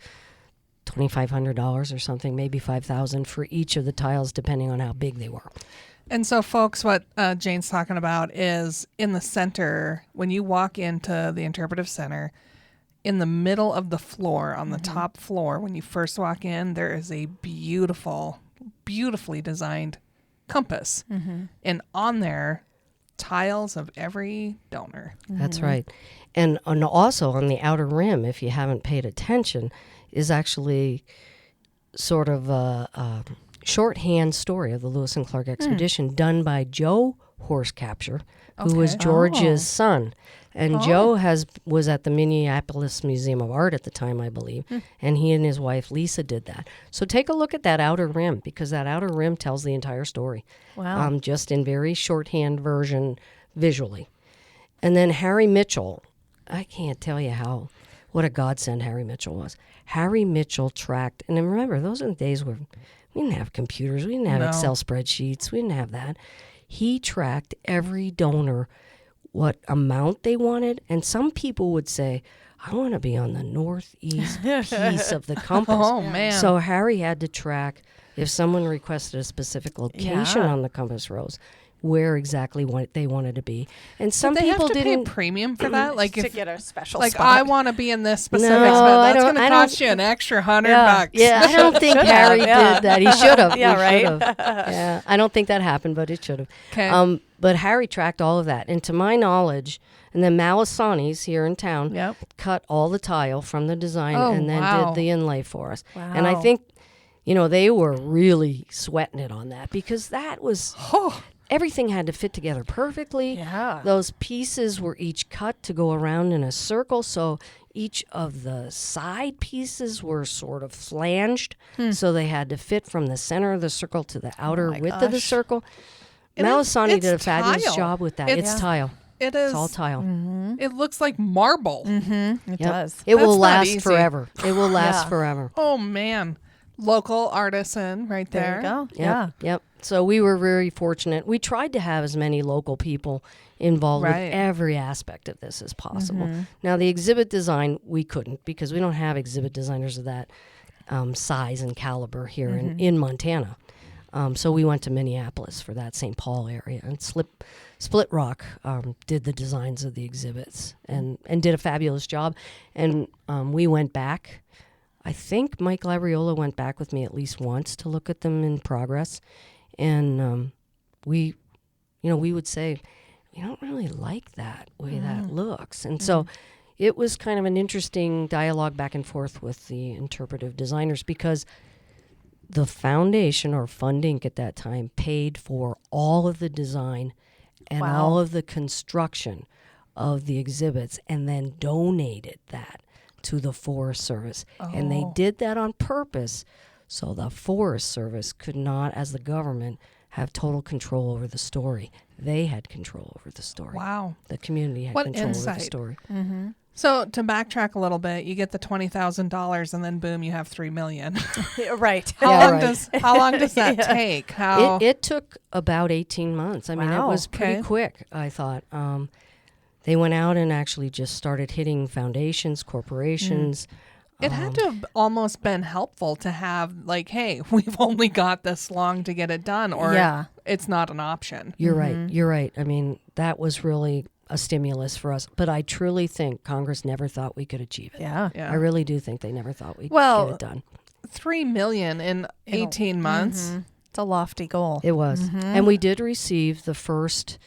D: $2,500 or something, maybe $5,000 for each of the tiles, depending on how big they were.
C: And so, folks, what Jane's talking about is in the center, when you walk into the Interpretive Center, in the middle of the floor, on the top floor, when you first walk in, there is a beautifully designed compass. And on there, tiles of every donor.
D: That's right. And also on the outer rim, if you haven't paid attention, is actually sort of a shorthand story of the Lewis and Clark expedition done by Joe Horsecapture, who was George's son. And Joe was at the Minneapolis Museum of Art at the time, I believe, and he and his wife Lisa did that. So take a look at that outer rim, because that outer rim tells the entire story.
A: Wow.
D: Just in very shorthand version visually. And then Harry Mitchell, I can't tell you what a godsend Harry Mitchell was. Harry Mitchell tracked, and then remember, those are the days where we didn't have computers, we didn't have Excel spreadsheets, we didn't have that. He tracked every donor, what amount they wanted, and some people would say, I want to be on the northeast piece of the compass.
C: Oh, man.
D: So Harry had to track, if someone requested a specific location on the compass rose, where exactly they wanted to be. And some
C: Did they
D: people
C: have to
D: didn't
C: pay a premium for that? Like
A: to
C: if
A: get a special
C: like
A: spot.
C: I want to be in this specific
D: No,
C: spot. That's
D: I
C: going to
D: don't-
C: cost you an extra $100.
D: Yeah, I don't think Harry did that. He should have.
A: Yeah,
D: He
A: right.
D: should've. Yeah, I don't think that happened, but it should have.
C: Okay.
D: But Harry tracked all of that. And to my knowledge, and then Malasani's here in town cut all the tile from the design and then did the inlay for us.
A: Wow.
D: And I think, they were really sweating it on that, because that was... Everything had to fit together perfectly.
A: Yeah.
D: Those pieces were each cut to go around in a circle, so each of the side pieces were sort of flanged, so they had to fit from the center of the circle to the outer width of the circle. Malasani did a fabulous job with that. It's tile.
C: It is.
D: It's all tile.
C: It looks like marble.
A: It does.
D: It will
C: That's not
D: last
C: easy.
D: forever. It will last
A: Yeah.
D: forever.
C: Oh, man. Local artisan right there.
A: There you go.
D: Yep,
A: Yeah.
D: Yep. So we were very fortunate. We tried to have as many local people involved with every aspect of this as possible. Now, the exhibit design, we couldn't, because we don't have exhibit designers of that size and caliber here in Montana. So we went to Minneapolis for that, St. Paul area. And Split Rock did the designs of the exhibits and did a fabulous job. And we went back I think Mike Labriola went back with me at least once to look at them in progress. And we would say, we don't really like that way that looks. And so it was kind of an interesting dialogue back and forth with the interpretive designers, because the foundation, or Fund Inc. at that time, paid for all of the design and all of the construction of the exhibits, and then donated that to the Forest Service. And they did that on purpose so the Forest Service could not, as the government, have total control over the story. They had control over the story.
C: Wow.
D: The community had
C: What
D: control over
C: insight.
D: the story.
C: So to backtrack a little bit, you get the $20,000 and then boom, you have $3 million.
A: Right.
C: How long does that take? How
D: It took about 18 months. I mean, it
A: Wow.
D: was pretty
C: Okay.
D: quick, I thought. They went out and actually just started hitting foundations, corporations.
C: It had to have almost been helpful to have, like, hey, we've only got this long to get it done, or
A: Yeah.
C: it's not an option.
D: You're right. You're right. I mean, that was really a stimulus for us. But I truly think Congress never thought we could achieve it.
A: Yeah.
C: Yeah.
D: I really do think they never thought we could
C: Well,
D: get it done.
C: $3 million in 18 months.
A: It's a lofty goal.
D: It was. And we did receive the first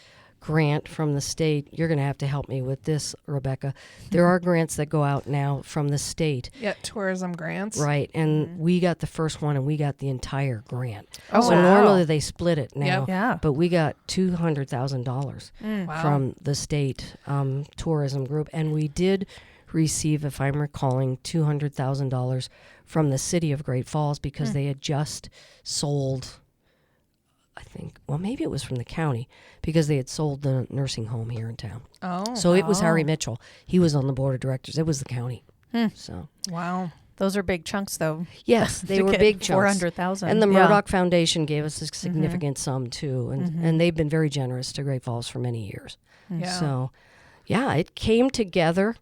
D: grant from the state. You're going to have to help me with this, Rebecca. There are grants that go out now from the state.
C: Yeah, tourism grants.
D: Right. And we got the first one, and we got the entire grant.
A: Oh,
D: so
A: wow.
D: normally they split it now.
C: Yep.
A: Yeah.
D: But we got $200,000
C: Wow.
D: from the state tourism group. And we did receive, if I'm recalling, $200,000 from the city of Great Falls, because they had just sold, I think, well, maybe it was from the county, because they had sold the nursing home here in town.
C: Oh,
D: So it was Harry Mitchell. He was on the board of directors. It was the county. So
C: wow.
A: Those are big chunks, though.
D: yes, they
A: to
D: were
A: get
D: big chunks.
A: 400,000.
D: And the
A: Yeah.
D: Murdoch Foundation gave us a significant sum too, and they've been very generous to Great Falls for many years.
C: Yeah.
D: So, yeah, it came together.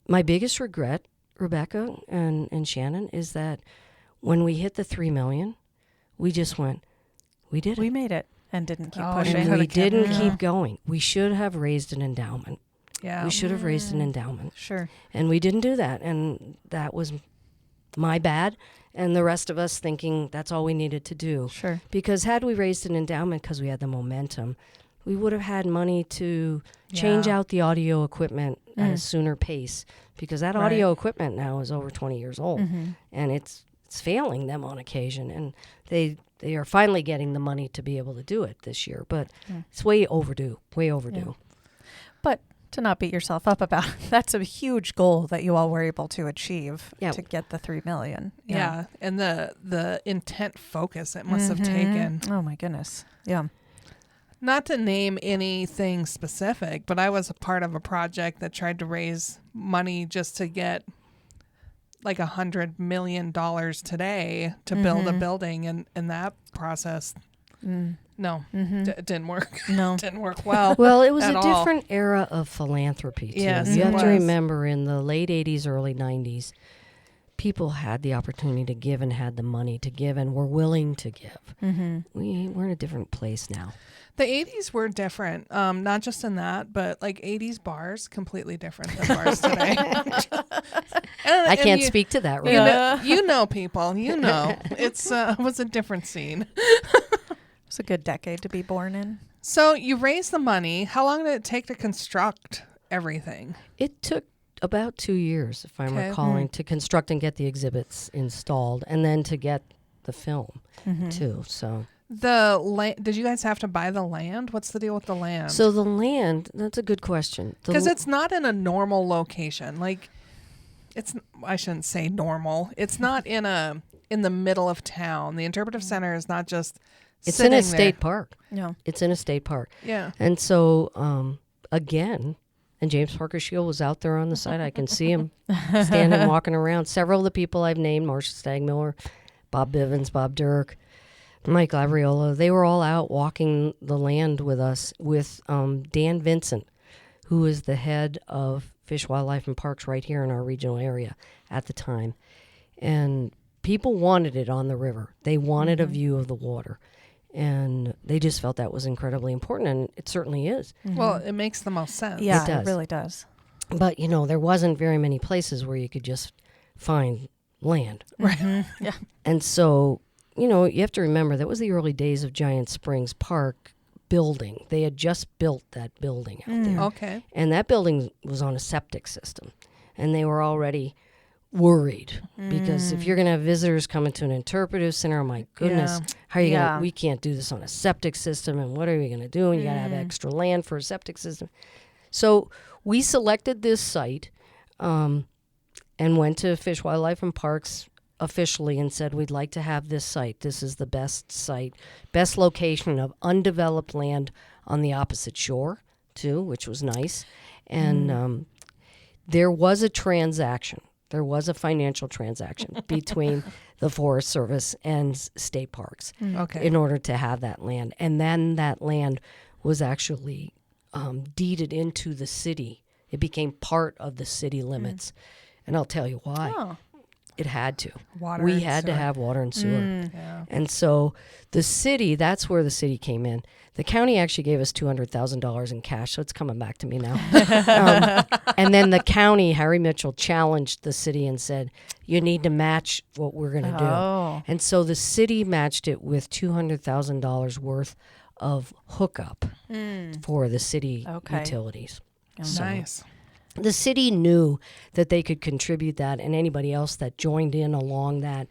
D: My biggest regret, Rebecca and Shannon, is that when we hit the $3 million, we just went, we did it.
A: We made it and didn't keep
C: Oh,
A: pushing.
D: And
C: Coulda
D: we
C: kept
D: didn't
C: going.
D: keep going. We should have raised an endowment.
C: Yeah.
D: We should have raised an endowment.
A: Sure.
D: And we didn't do that. And that was my bad. And the rest of us thinking that's all we needed to do.
A: Sure.
D: Because had we raised an endowment because we had the momentum, we would have had money to change
C: Yeah.
D: out the audio equipment at a sooner pace. Because that
C: Right.
D: audio equipment now is over 20 years old. And it's failing them on occasion. And they are finally getting the money to be able to do it this year. But it's way overdue. Way overdue.
A: But to not beat yourself up about it, that's a huge goal that you all were able to achieve
D: Yeah.
A: to get the $3 million.
C: Yeah. And the intent focus it must have taken.
A: Oh my goodness. Yeah.
C: Not to name anything specific, but I was a part of a project that tried to raise money just to get like $100 million today to build a building, and that process, no, it didn't work.
A: No.
C: Didn't work well.
D: Well, it was
C: at
D: a
C: all.
D: different era of philanthropy, too.
C: Yes,
D: you
C: it
D: have to
C: was.
D: remember, in the late 80s, early 90s, people had the opportunity to give and had the money to give and were willing to give. We're in a different place now.
C: The 80s were different, not just in that, but like 80s bars, completely different than bars today.
D: I can't speak to that,
C: You
D: right?
C: know, you know, people, you know, it was a different scene.
A: It's a good decade to be born in.
C: So you raised the money. How long did it take to construct everything?
D: It took about 2 years, if I'm
C: Okay.
D: recalling, to construct and get the exhibits installed, and then to get the film, too. So...
C: The land? Did you guys have to buy the land? What's the deal with the land?
D: So the land, that's a good question.
C: Because it's not in a normal location. Like, I shouldn't say normal. It's not in the middle of town. The Interpretive Center is not just
D: It's
C: sitting
D: in a
C: there.
D: state park.
A: No.
D: It's in a state park.
C: Yeah.
D: And so, again, and James Parker Shield was out there on the side. I can see him standing, walking around. Several of the people I've named, Marcia Stagmiller, Bob Bivens, Bob Dirk, Mike Labriola, they were all out walking the land with us with Dan Vincent, who is the head of Fish, Wildlife, and Parks right here in our regional area at the time. And people wanted it on the river. They wanted a view of the water. And they just felt that was incredibly important, and it certainly is.
C: Well, it makes the most sense.
A: Yeah,
D: It does.
A: really does.
D: But, there wasn't very many places where you could just find land.
C: Right.
A: Yeah.
D: And so, you have to remember that was the early days of Giant Springs Park building. They had just built that building out there.
C: Okay.
D: And that building was on a septic system. And they were already worried because if you're going to have visitors coming to an interpretive center, oh my goodness, how are you going to, we can't do this on a septic system. And what are we going to do? And you got to have extra land for a septic system. So we selected this site and went to Fish, Wildlife, and Parks officially and said, we'd like to have this site. This is the best site, best location of undeveloped land on the opposite shore, too, which was nice. And there was a transaction. There was a financial transaction between the Forest Service and state parks in order to have that land. And then that land was actually deeded into the city. It became part of the city limits. And I'll tell you why.
A: Oh.
D: It had to.
C: Water
D: we
C: and
D: had to
C: sewer.
D: have water and sewer.
C: Yeah.
D: And so the city, that's where the city came in. The county actually gave us $200,000 in cash, so it's coming back to me now. And then the county, Harry Mitchell, challenged the city and said, you need to match what we're going to do. And so the city matched it with $200,000 worth of hookup for the city utilities. So
C: Nice.
D: the city knew that they could contribute that, and anybody else that joined in along that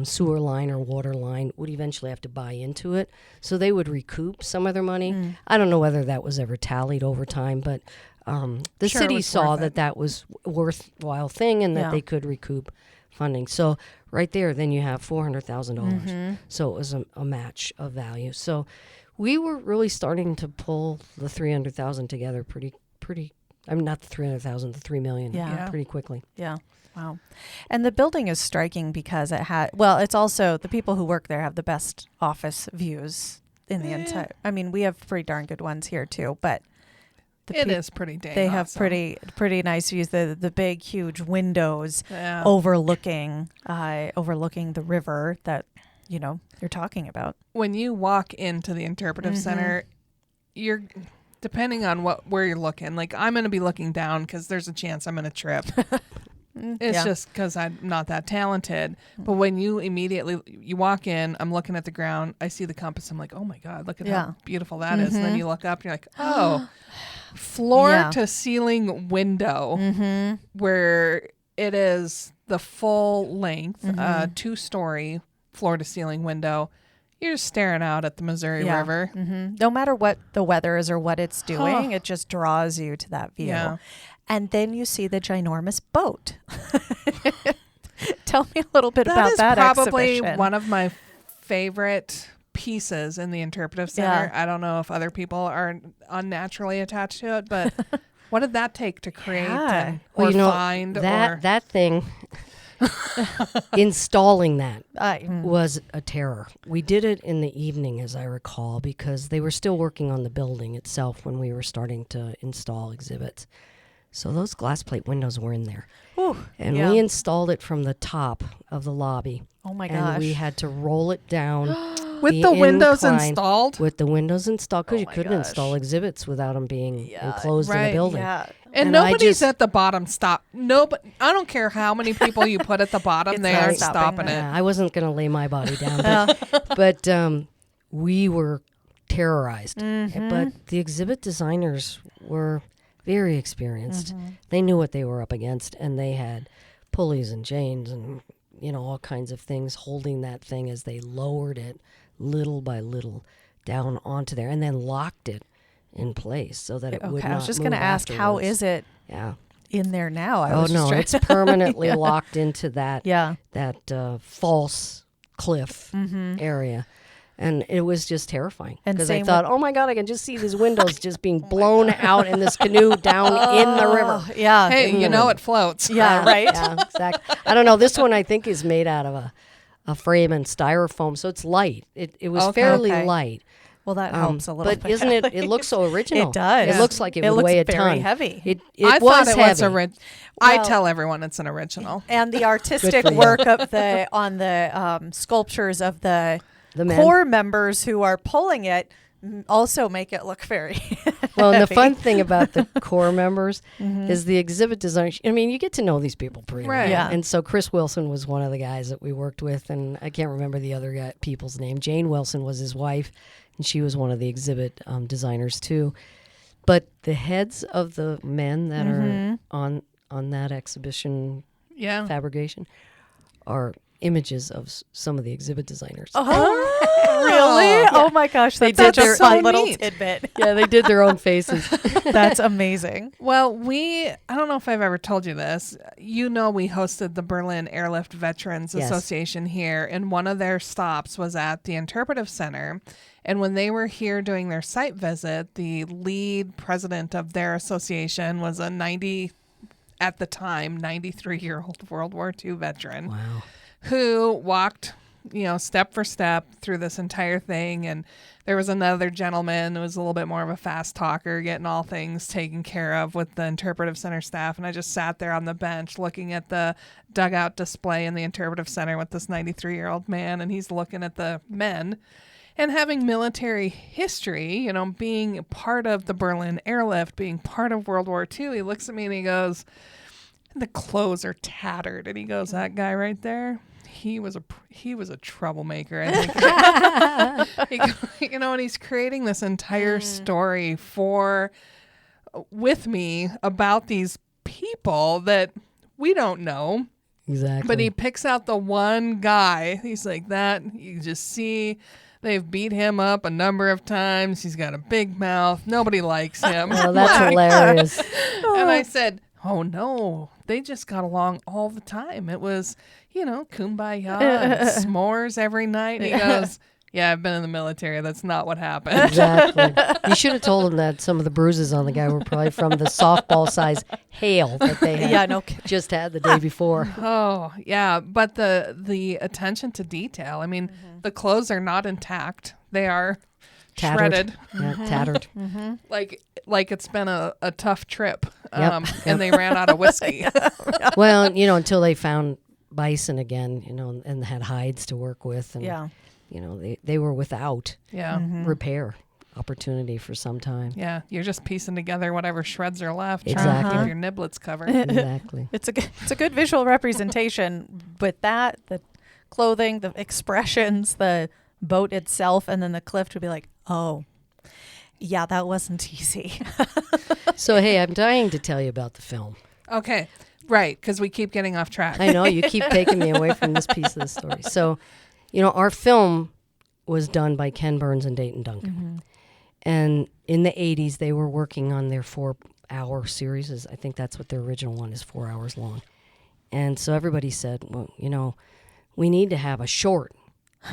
D: sewer line or water line would eventually have to buy into it. So they would recoup some of their money. I don't know whether that was ever tallied over time, but the
C: Sure, it
D: city
C: was
D: saw
C: worth
D: that
C: it.
D: that was worthwhile thing and that they could recoup funding. So right there, then you have $400,000. So it was a match of value. So we were really starting to pull the $300,000 together pretty. I mean, not the $300,000, the $3 million.
A: Yeah.
D: Pretty quickly.
A: Yeah. Wow. And the building is striking because it had, well, it's also the people who work there have the best office views in the entire. I mean, we have pretty darn good ones here too, but
C: It is pretty dang
A: they have
C: awesome.
A: pretty nice views. The big, huge windows
C: Yeah.
A: overlooking the river that, you're talking about.
C: When you walk into the Interpretive Center, you're depending on where you're looking. Like I'm going to be looking down because there's a chance I'm going to trip. It's just because I'm not that talented. But when you walk in, I'm looking at the ground. I see the compass. I'm like, oh my God, look at how beautiful that is. And then you look up and you're like, oh, floor to ceiling window where it is the full length, 2-story floor to ceiling window. You're just staring out at the Missouri River.
A: No matter what the weather is or what it's doing, it just draws you to that view.
C: Yeah.
A: And then you see the ginormous boat. Tell me a little bit about that
C: That is probably
A: exhibition.
C: one of my favorite pieces in the Interpretive Center. I don't know if other people are unnaturally attached to it, but what did that take to create or find?
D: That thing, installing that
A: Mm.
D: was a terror. We did it in the evening, as I recall, because they were still working on the building itself when we were starting to install exhibits. So those glass plate windows were in there.
A: Ooh,
D: And we installed it from the top of the lobby.
A: Oh my
D: And
A: gosh.
D: we had to roll it down.
C: with the windows
D: incline
C: installed?
D: With the windows installed, because you
A: my
D: couldn't
A: gosh.
D: install exhibits without them being enclosed in
C: Right,
D: the building.
A: Yeah.
C: And
D: And
C: nobody's
D: I
C: at the bottom. Stop. No, but I don't care how many people you put at the bottom.
A: It's
C: They
A: not
C: aren't
A: stopping
C: stopping
A: them.
C: it.
D: I wasn't going to lay my body down, but we were terrorized. But the exhibit designers were very experienced. They knew what they were up against, and they had pulleys and chains and all kinds of things holding that thing as they lowered it little by little down onto there, and then locked it in place so that it would not
A: I was just going to
D: move
A: ask, how
D: afterwards.
A: is it
D: Yeah.
A: in there now? I
D: Oh
A: was just
D: no,
A: trying-
D: it's permanently locked into that
A: Yeah.
D: that false cliff area. And it was just terrifying
A: And
D: because I
A: same
D: thought, oh my God, I can just see these windows just being blown out in this canoe down in the river.
A: Yeah.
C: Hey, you know it floats.
A: Yeah, right?
D: Yeah, exactly. I don't know. This one I think is made out of a frame and styrofoam, so it's light. It was fairly
A: Okay.
D: light.
A: Well, that helps a little
D: But
A: bit.
D: isn't it? It looks so original.
A: It does.
D: It looks like it would
A: looks
D: weigh a
A: very
D: ton.
A: heavy.
D: It
C: I
D: was
C: thought it
D: heavy.
C: was I
A: Well-
C: tell everyone it's an original.
A: And the artistic
D: for you.
A: work of on the sculptures of the
D: The men.
A: core members who are pulling it also make it look very
D: Well, and the
A: heavy.
D: fun thing about the core members is the exhibit designers. I mean, you get to know these people pretty well.
C: Right.
A: Yeah.
D: And so Chris Wilson was one of the guys that we worked with, and I can't remember the other people's name. Jane Wilson was his wife, and she was one of the exhibit designers too. But the heads of the men that are on that exhibition
C: Yeah.
D: fabrication are images of some of the exhibit designers.
A: Oh, really? Oh my gosh,
D: They
A: that's
D: did
A: such
D: their-
A: a fun
C: so
A: little
C: neat.
A: tidbit.
D: Yeah, they did their own faces.
A: That's amazing.
C: Well, I don't know if I've ever told you this. We hosted the Berlin Airlift Veterans
D: Yes.
C: Association here, and one of their stops was at the Interpretive Center. And when they were here doing their site visit, the lead president of their association was a 93-year-old World War II veteran.
D: Wow.
C: Who walked, step for step through this entire thing. And there was another gentleman who was a little bit more of a fast talker, getting all things taken care of with the Interpretive Center staff. And I just sat there on the bench looking at the dugout display in the Interpretive Center with this 93-year-old man. And he's looking at the men and having military history, being part of the Berlin Airlift, being part of World War II. He looks at me and he goes, the clothes are tattered. And he goes, that guy right there, he was a troublemaker, I think. And he's creating this entire story with me about these people that we don't know.
D: Exactly.
C: But he picks out the one guy. He's like, that, you just see, they've beat him up a number of times. He's got a big mouth. Nobody likes him.
D: Oh, that's hilarious.
C: And I said, oh no, they just got along all the time. It was, kumbaya and s'mores every night. And he goes, yeah, I've been in the military. That's not what happened.
D: Exactly. You should have told him that some of the bruises on the guy were probably from the softball size hail that they had
A: Yeah, no kidding.
D: just had the day before.
C: Oh, yeah. But the attention to detail, I mean, the clothes are not intact. They are shredded.
D: Yeah, tattered.
C: Like it's been a tough trip.
D: Yep.
C: And they ran out of whiskey.
D: Well, until they found bison again, and had hides to work with. And,
A: Yeah.
D: they were without
C: Yeah.
D: repair opportunity for some time.
C: Yeah. You're just piecing together whatever shreds are left, trying to
D: Exactly.
C: keep your niblets covered.
D: Exactly.
A: It's a good visual representation. But the clothing, the expressions, the boat itself, and then the cliff would be like, oh, yeah, that wasn't easy.
D: So, hey, I'm dying to tell you about the film.
C: Okay. Right. Because we keep getting off track.
D: I know, you keep taking me away from this piece of the story. So, our film was done by Ken Burns and Dayton Duncan. And in the 80s, they were working on their 4-hour series. I think that's what their original one is, 4 hours long. And so everybody said, well, we need to have a short,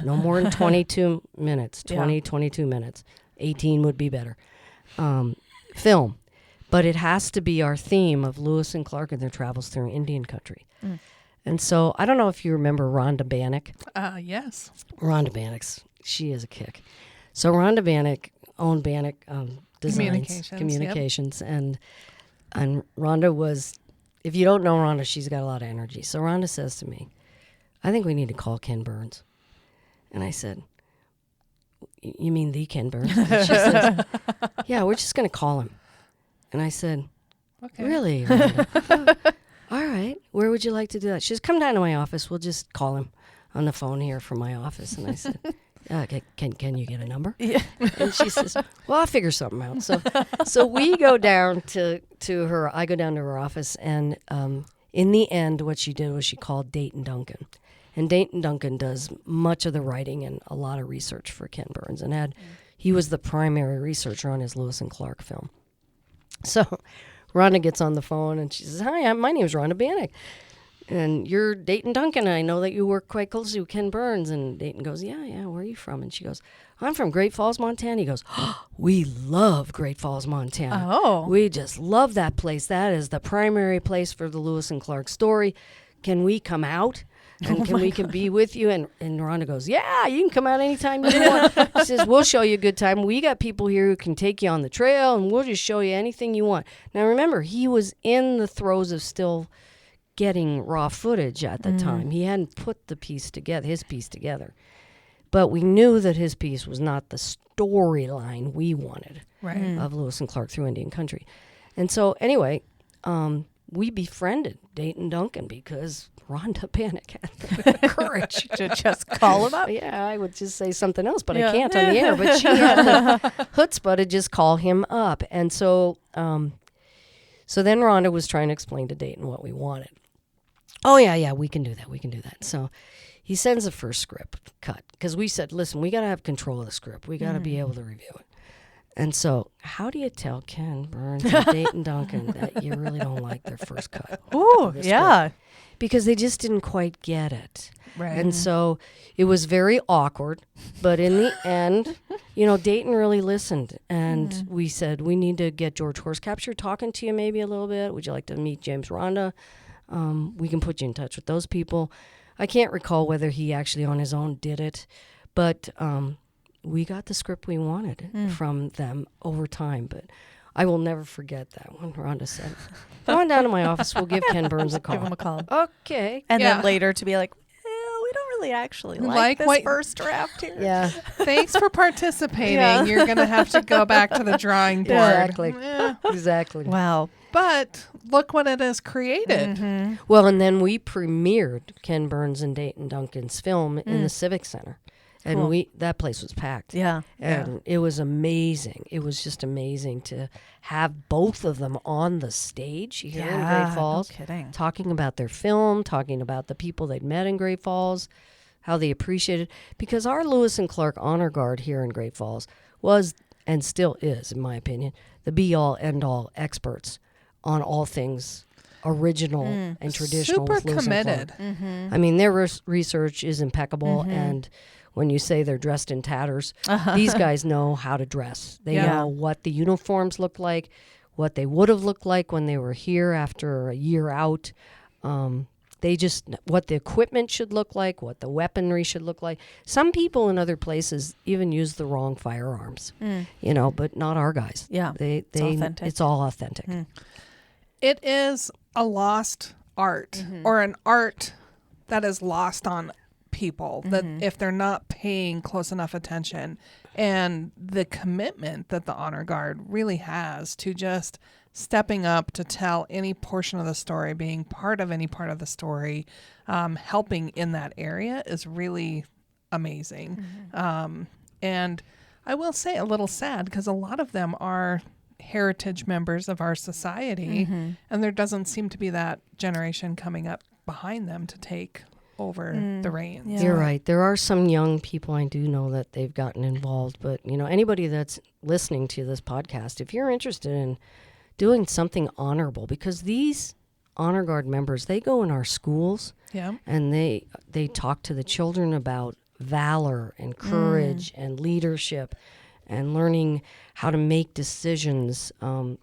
D: no more than 22 minutes, 22 minutes. 18 would be better. Film. But it has to be our theme of Lewis and Clark and their travels through Indian country. And so I don't know if you remember Rhonda Bannock.
C: Yes.
D: Rhonda Bannock's, she is a kick. So Rhonda Bannock owned Bannock Designs, Communications, and Rhonda was, if you don't know Rhonda, she's got a lot of energy. So Rhonda says to me, I think we need to call Ken Burns. And I said, you mean the Ken Burns? And she says, yeah, we're just going to call him. And I said,
C: Okay.
D: really, Rhonda? All right. Where would you like to do that? She says, come down to my office. We'll just call him on the phone here from my office. And I said, can you get a number?
A: Yeah.
D: And she says, well, I'll figure something out. So we go down to her. I go down to her office. And in the end, what she did was she called Dayton Duncan. And Dayton Duncan does much of the writing and a lot of research for Ken Burns. And he was the primary researcher on his Lewis and Clark film. So Rhonda gets on the phone and she says, hi, my name is Rhonda Bannock. And you're Dayton Duncan. I know that you work quite closely with Ken Burns. And Dayton goes, yeah, where are you from? And she goes, I'm from Great Falls, Montana. He goes, oh, we love Great Falls, Montana.
A: Oh.
D: We just love that place. That is the primary place for the Lewis and Clark story. Can we come out? And can be with you? And Rhonda goes, yeah, you can come out anytime you want. She says, we'll show you a good time. We got people here who can take you on the trail, and we'll just show you anything you want. Now, remember, he was in the throes of still getting raw footage at the time. He hadn't put his piece together. But we knew that his piece was not the storyline we wanted
C: Right.
D: of Lewis and Clark through Indian country. And so anyway, we befriended Dayton Duncan because Rhonda Panic had the courage.
A: To just call him up.
D: Yeah, I would just say something else, but
A: Yeah.
D: I can't on the air. But she had the chutzpah to just call him up. And so so then Rhonda was trying to explain to Dayton what we wanted. Oh, yeah, we can do that. So he sends the first script cut because we said, listen, we got to have control of the script. We got to be able to review it. And so how do you tell Ken Burns and Dayton Duncan that you really don't like their first cut?
A: Ooh,
D: the
A: yeah.
D: Because they just didn't quite get it.
C: Right.
D: And so it was very awkward. But in the end, Dayton really listened. And we said, we need to get George Horsecapture talking to you maybe a little bit. Would you like to meet James Rhonda? We can put you in touch with those people. I can't recall whether he actually on his own did it. But we got the script we wanted from them over time. But I will never forget that when Rhonda said, go on down to my office. We'll give Ken Burns a call.
A: Give him a call.
D: Okay.
A: And
C: Yeah.
A: then later to be like, well, we don't really actually like
C: Like
A: this
C: what-
A: first draft here.
D: Yeah.
C: Thanks for participating.
A: Yeah.
C: You're going to have to go back to the drawing board.
D: Exactly.
C: Yeah.
D: Exactly.
A: Wow.
C: But look what it has created.
D: Well, and then we premiered Ken Burns and Dayton Duncan's film in the Civic Center. And
A: Cool.
D: that place was packed.
A: Yeah.
D: And it was amazing. It was just amazing to have both of them on the stage here in Great Falls.
A: No kidding.
D: Talking about their film, talking about the people they'd met in Great Falls, how they appreciated. Because our Lewis and Clark Honor Guard here in Great Falls was, and still is, in my opinion, the be-all, end-all experts on all things original and traditional.
C: Super
D: with Lewis and Clark.
C: committed.
D: I mean, their research is impeccable, and when you say they're dressed in tatters, these guys know how to dress. They
C: Yeah.
D: know what the uniforms look like, what they would have looked like when they were here after a year out. They just, what the equipment should look like, what the weaponry should look like. Some people in other places even use the wrong firearms, but not our guys.
A: Yeah,
D: It's
A: authentic.
D: It's all authentic.
C: It is a lost art or an art that is lost on people that if they're not paying close enough attention, and the commitment that the Honor Guard really has to just stepping up to tell any portion of the story, being part of any part of the story, helping in that area is really amazing. And I will say a little sad because a lot of them are heritage members of our society, and there doesn't seem to be that generation coming up behind them to take over the reins.
A: Yeah.
D: You're right. There are some young people I do know that they've gotten involved, but anybody that's listening to this podcast, if you're interested in doing something honorable, because these Honor Guard members, they go in our schools
C: Yeah.
D: and they talk to the children about valor and courage and leadership and learning how to make decisions.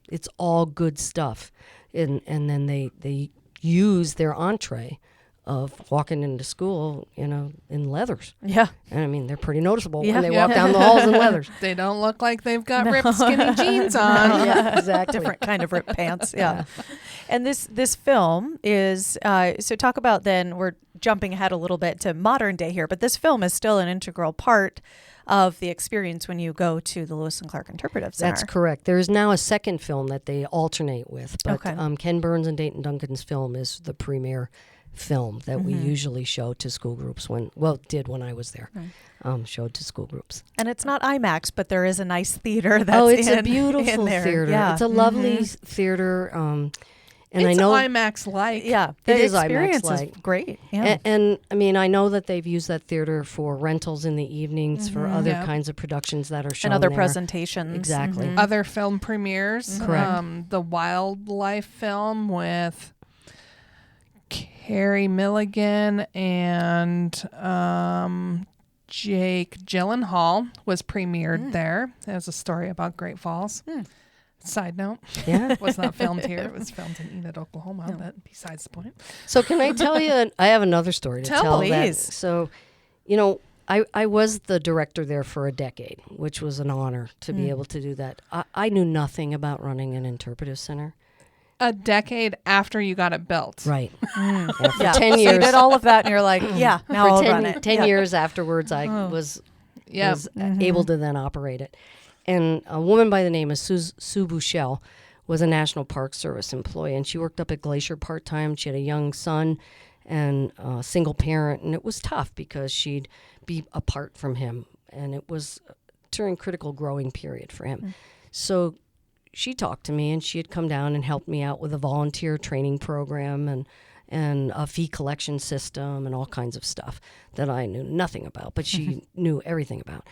D: It's all good stuff. And then they use their entree of walking into school, in leathers.
A: Yeah.
D: And I mean, they're pretty noticeable
A: Yeah.
D: when they
C: Yeah.
D: walk down the halls in leathers.
C: They don't look like they've got ripped skinny jeans on.
D: Yeah, exactly.
A: Different kind of ripped pants. Yeah. And this film is, so talk about then, we're jumping ahead a little bit to modern day here, but this film is still an integral part of the experience when you go to the Lewis and Clark Interpretive Center.
D: That's correct. There is now a second film that they alternate with, but
A: Okay.
D: Ken Burns and Dayton Duncan's film is the premier film that we usually show to school groups when I was there. Showed to school groups.
A: And it's not IMAX, but there is a nice theater that's
D: It's a
A: in
D: beautiful
A: there.
D: theater.
A: Yeah.
D: It's a lovely theater. And
C: It's
D: I know
C: IMAX-like.
A: Yeah,
D: It
A: the
D: is
A: experience
D: IMAX-like.
A: is great. Yeah.
D: And I mean, I know that they've used that theater for rentals in the evenings for other
C: Yeah.
D: kinds of productions that are shown
A: and other
D: there.
A: presentations.
D: Exactly.
C: Other film premieres.
D: Correct.
C: The wildlife film with Carey Milligan and Jake Gyllenhaal was premiered there. There's a story about Great Falls. Side note,
D: Yeah.
C: it was not filmed here. It was filmed in Enid, Oklahoma, but besides the point.
D: So can I tell you? I have another story to
C: Tell,
D: tell.
A: please.
D: So, I was the director there for a decade, which was an honor to be able to do that. I knew nothing about running an interpretive center.
C: a decade after you got it built.
D: Right. Yeah, for
A: Yeah.
D: 10
A: So
D: years.
A: you did all of that, and you're like, yeah, now
D: For
A: I'll
D: 10,
A: run it.
D: 10
A: Yeah.
D: years afterwards, I was
C: Yep.
D: able to then operate it. And a woman by the name of Sue Bouchel was a National Park Service employee, and she worked up at Glacier part-time. She had a young son and a single parent, and it was tough because she'd be apart from him, and it was during critical growing period for him. So she talked to me, and she had come down and helped me out with a volunteer training program and a fee collection system and all kinds of stuff that I knew nothing about, but she knew everything about.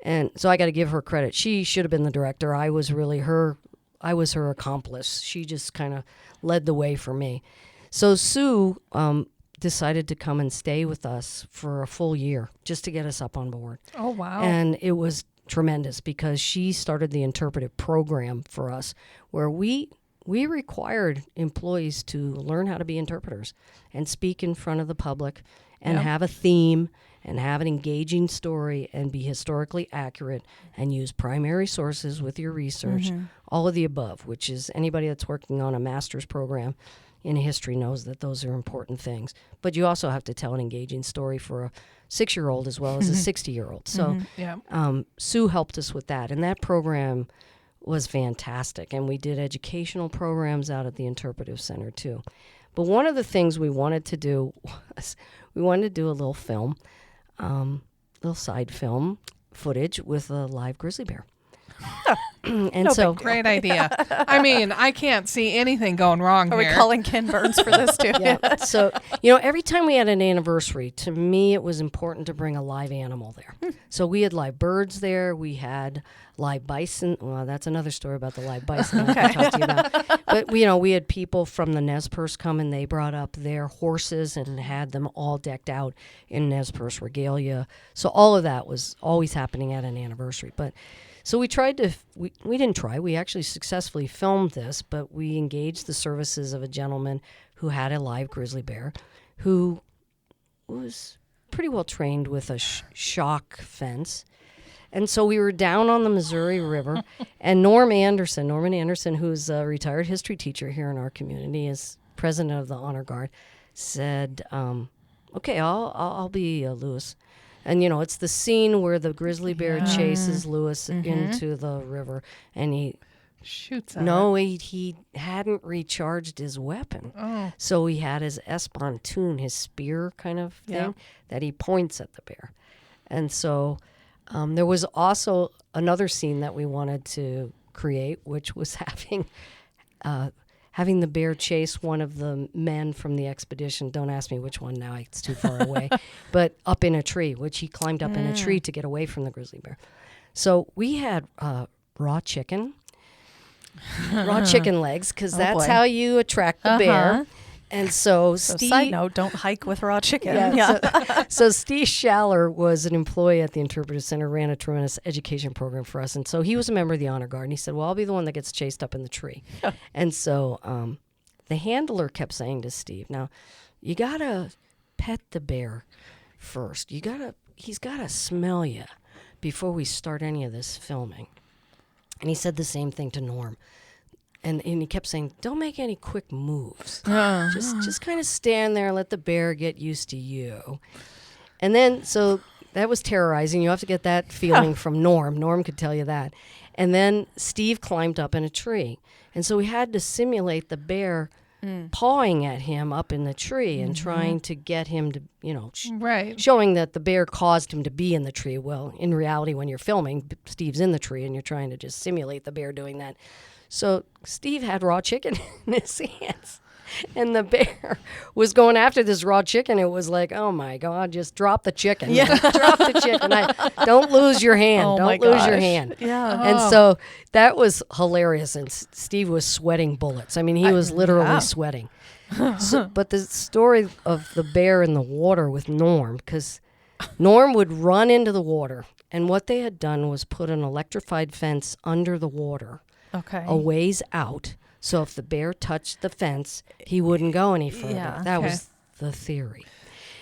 D: And so I got to give her credit. She should have been the director. I was her accomplice. She just kind of led the way for me. So Sue decided to come and stay with us for a full year just to get us up on board.
C: Oh, wow.
D: And it was tremendous because she started the interpretive program for us where we required employees to learn how to be interpreters and speak in front of the public and have a theme and have an engaging story and be historically accurate and use primary sources with your research, all of the above, which is anybody that's working on a master's program in history knows that those are important things. But you also have to tell an engaging story for a 6-year-old as well as a 60-year-old. So Sue helped us with that, and that program was fantastic. And we did educational programs out at the Interpretive Center too. But one of the things we wanted to do was we wanted to do a little film, little side film footage with a live grizzly bear. And so
C: Great idea. I mean, I can't see anything going wrong
A: Are we
C: here.
A: calling Ken Burns for this too?
D: yeah. So, you know, every time we had an anniversary, to me, it was important to bring a live animal there. So we had live birds there. We had live bison. Well, that's another story about the live bison I can talk to you about. But, you know, we had people from the Nez Perce come and they brought up their horses and had them all decked out in Nez Perce regalia. So all of that was always happening at an anniversary. But so we tried to, we didn't try, we actually successfully filmed this, but we engaged the services of a gentleman who had a live grizzly bear who was pretty well trained with a shock fence. And so we were down on the Missouri River, and Norman Anderson, who's a retired history teacher here in our community, is president of the Honor Guard, said, okay, I'll be Lewis. And, you know, it's the scene where the grizzly bear chases Lewis into the river, and he
C: shoots at
D: he hadn't recharged his weapon.
C: Oh.
D: So he had his espontoon, his spear kind of thing, that he points at the bear. And so there was also another scene that we wanted to create, which was having the bear chase one of the men from the expedition. Don't ask me which one now, it's too far away. But up in a tree, which he climbed up in a tree to get away from the grizzly bear. So we had raw chicken legs, because that's how you attract the bear. And so Steve...
A: side note, don't hike with raw chicken.
D: So Steve Schaller was an employee at the Interpretive Center, ran a tremendous education program for us. And so he was a member of the Honor Guard. And he said, well, I'll be the one that gets chased up in the tree. And so the handler kept saying to Steve, now, you got to pet the bear first. He's got to smell you before we start any of this filming. And he said the same thing to Norm. And he kept saying, don't make any quick moves. Just kind of stand there and let the bear get used to you. And then, so that was terrorizing. You have to get that feeling from Norm. Norm could tell you that. And then Steve climbed up in a tree. And so we had to simulate the bear pawing at him up in the tree and trying to get him to, you know, showing that the bear caused him to be in the tree. Well, in reality, when you're filming, Steve's in the tree and you're trying to just simulate the bear doing that. So Steve had raw chicken in his hands, and the bear was going after this raw chicken. It was like, oh my God, just drop the chicken. Yeah. Drop the chicken. Don't lose your hand.
A: Oh
D: don't lose your hand.
A: Yeah.
D: And so that was hilarious. And Steve was sweating bullets. I mean, he was literally sweating. But the story of the bear in the water with Norm, because Norm would run into the water, and what they had done was put an electrified fence under the water. A ways out, so if the bear touched the fence, he wouldn't go any further. That was the theory.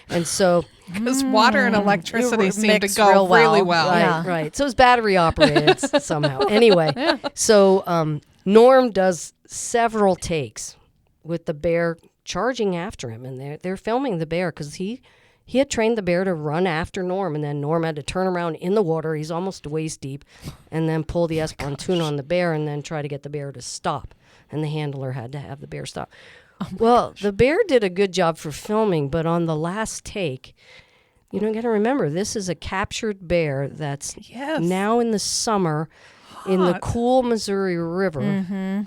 D: And so...
C: Because water and electricity seem to go really well.
D: Right. So it was battery operated somehow. Anyway, so Norm does several takes with the bear charging after him, and they're filming the bear because he had trained the bear to run after Norm, and then Norm had to turn around in the water. He's almost waist deep, and then pull the Espontoon on the bear and then try to get the bear to stop. And the handler had to have the bear stop. The bear did a good job for filming, but on the last take, you got to remember, this is a captured bear that's now in the summer in the cool Missouri River. Mm-hmm.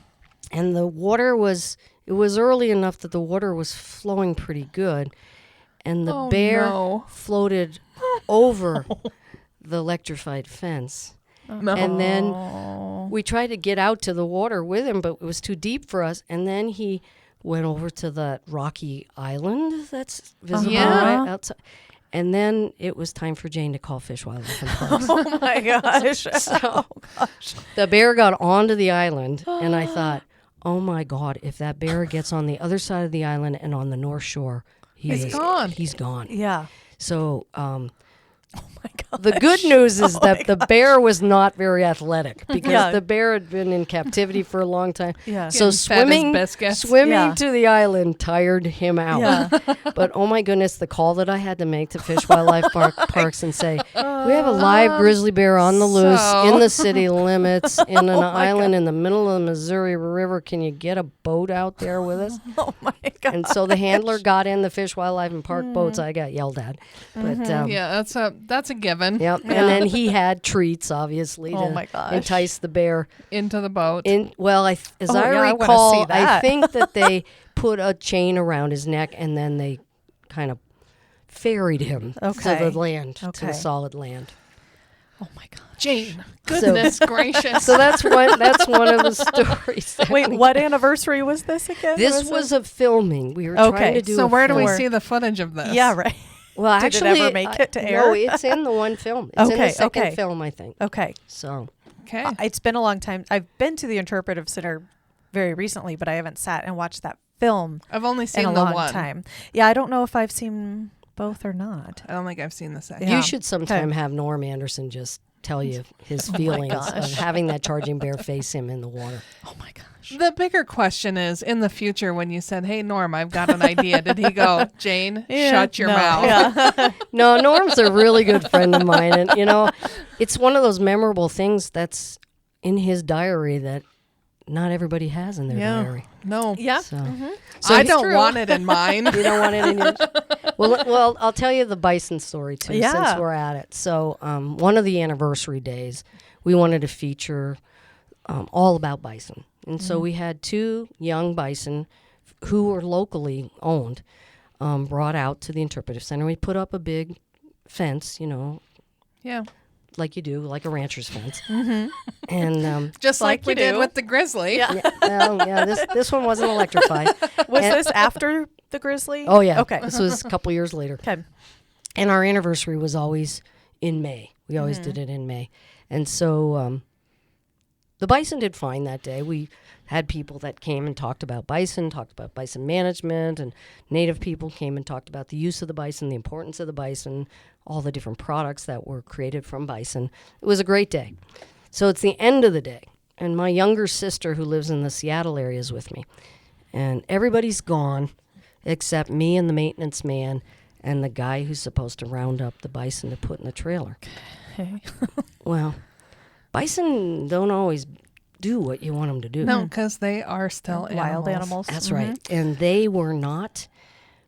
D: And the water was early enough that the water was flowing pretty good. And the bear floated over the electrified fence.
C: No.
D: And then we tried to get out to the water with him, but it was too deep for us. And then he went over to that rocky island that's visible right outside. And then it was time for Jane to call Fish, Wildlife, and Parks.
A: Oh, my gosh.
D: So the bear got onto the island, and I thought, oh, my God, if that bear gets on the other side of the island and on the North Shore, he's gone. He's gone.
A: Yeah.
D: So
A: Oh my God.
D: the good news is that the bear was not very athletic because the bear had been in captivity for a long time.
A: Yeah.
D: So
C: Getting fed as biscuits.
D: swimming to the island tired him out.
A: Yeah.
D: But oh my goodness, the call that I had to make to Fish, Wildlife Parks and say, we have a live grizzly bear on the loose in the city limits in an island in the middle of the Missouri River. Can you get a boat out there with us?
A: Oh my God.
D: And so the handler got in the Fish, Wildlife, and Park boats. I got yelled at. But
C: that's a given.
D: Yep. And then he had treats, obviously,
A: Oh
D: to
A: my gosh.
D: entice the bear.
C: Into the boat.
D: As I
A: wanna
D: recall,
A: see that.
D: I think that they put a chain around his neck and then they kind of ferried him to the land, to the solid land.
A: Oh my God.
C: Jane, goodness gracious.
D: So that's one of the stories.
A: Wait, what anniversary was this again?
D: This was a filming. We were trying to do
C: So where do we
D: film.
C: see the footage of this?
A: Yeah, right.
D: Well,
A: Did
D: actually,
A: it ever make it to air?
D: No, it's in the one film. It's in the second film, I think.
A: Okay.
D: So,
C: Okay.
A: It's been a long time. I've been to the Interpretive Center very recently, but I haven't sat and watched that film
C: I've only
A: in
C: seen
A: a
C: the
A: long
C: one.
A: time. Yeah, I don't know if I've seen both or not.
C: I don't think I've seen the second.
A: Yeah.
D: you should sometime have Norm Anderson just tell you his feelings of having that charging bear face him in the water.
A: Oh my gosh.
C: The bigger question is, in the future, when you said, hey, Norm, I've got an idea, did he go, Jane, shut your mouth?
A: Yeah.
D: No, Norm's a really good friend of mine. And, it's one of those memorable things that's in his diary that not everybody has in their diary.
C: No.
A: Yeah.
D: So,
C: I don't want it in mine.
D: You don't want it in yours? Well, I'll tell you the bison story, too,
A: Yeah.
D: since we're at it. So one of the anniversary days, we wanted to feature all about bison. And so we had 2 young bison who were locally owned, brought out to the Interpretive Center. We put up a big fence,
C: Yeah.
D: like you do, like a rancher's fence. Mm-hmm. And
C: Just like we
A: you
C: did
A: do.
C: with the Grizzly.
A: Yeah.
D: this one wasn't electrified.
A: Was this after the Grizzly?
D: Oh, yeah.
A: Okay.
D: This was a couple years later.
A: Okay.
D: And our anniversary was always in May. We always did it in May. And so the bison did fine that day. We had people that came and talked about bison management, and Native people came and talked about the use of the bison, the importance of the bison, all the different products that were created from bison. It was a great day. So it's the end of the day, and my younger sister who lives in the Seattle area is with me. And everybody's gone except me and the maintenance man and the guy who's supposed to round up the bison to put in the trailer.
A: Okay.
D: Well, bison don't always do what you want them to do.
C: No, because they are still
A: Wild animals.
D: That's right. And they were not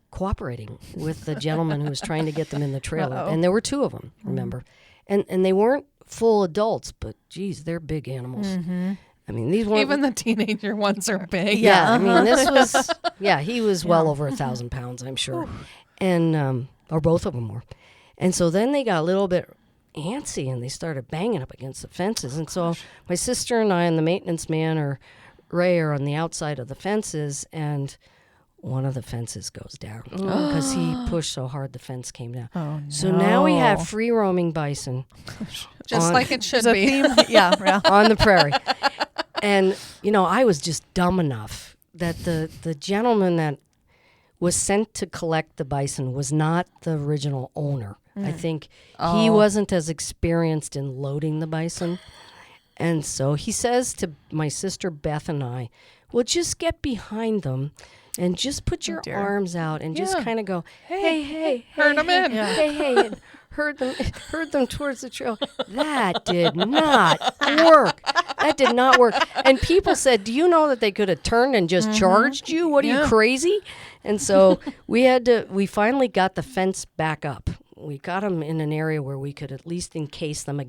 D: cooperating with the gentleman who was trying to get them in the trailer.
A: Uh-oh.
D: And there were 2 of them, remember. And they weren't full adults, but geez, they're big animals.
A: Mm-hmm.
D: I mean, these weren't...
C: Even the teenager ones are big.
D: Yeah, I mean, this was... Yeah, he was well over 1,000 pounds, I'm sure. And, or both of them were. And so then they got a little bit antsy and they started banging up against the fences. And so my sister and I and the maintenance man, or Ray, are on the outside of the fences, and one of the fences goes down because he pushed so hard the fence came down.
A: Oh, no.
D: So now we have free roaming bison
C: Just
D: on-
C: like it should
A: There's a
C: be.
A: theme. Yeah.
D: on the prairie. And, I was just dumb enough that the gentleman that was sent to collect the bison was not the original owner. I think he wasn't as experienced in loading the bison. And so he says to my sister Beth and I, well, just get behind them and just put your arms out and just kind of go, hey,
C: herd them in.
D: hey, and herd them towards the trail. That did not work. That did not work. And people said, do you know that they could have turned and just charged you? What are you, crazy? And so we finally got the fence back up. We got them in an area where we could at least encase them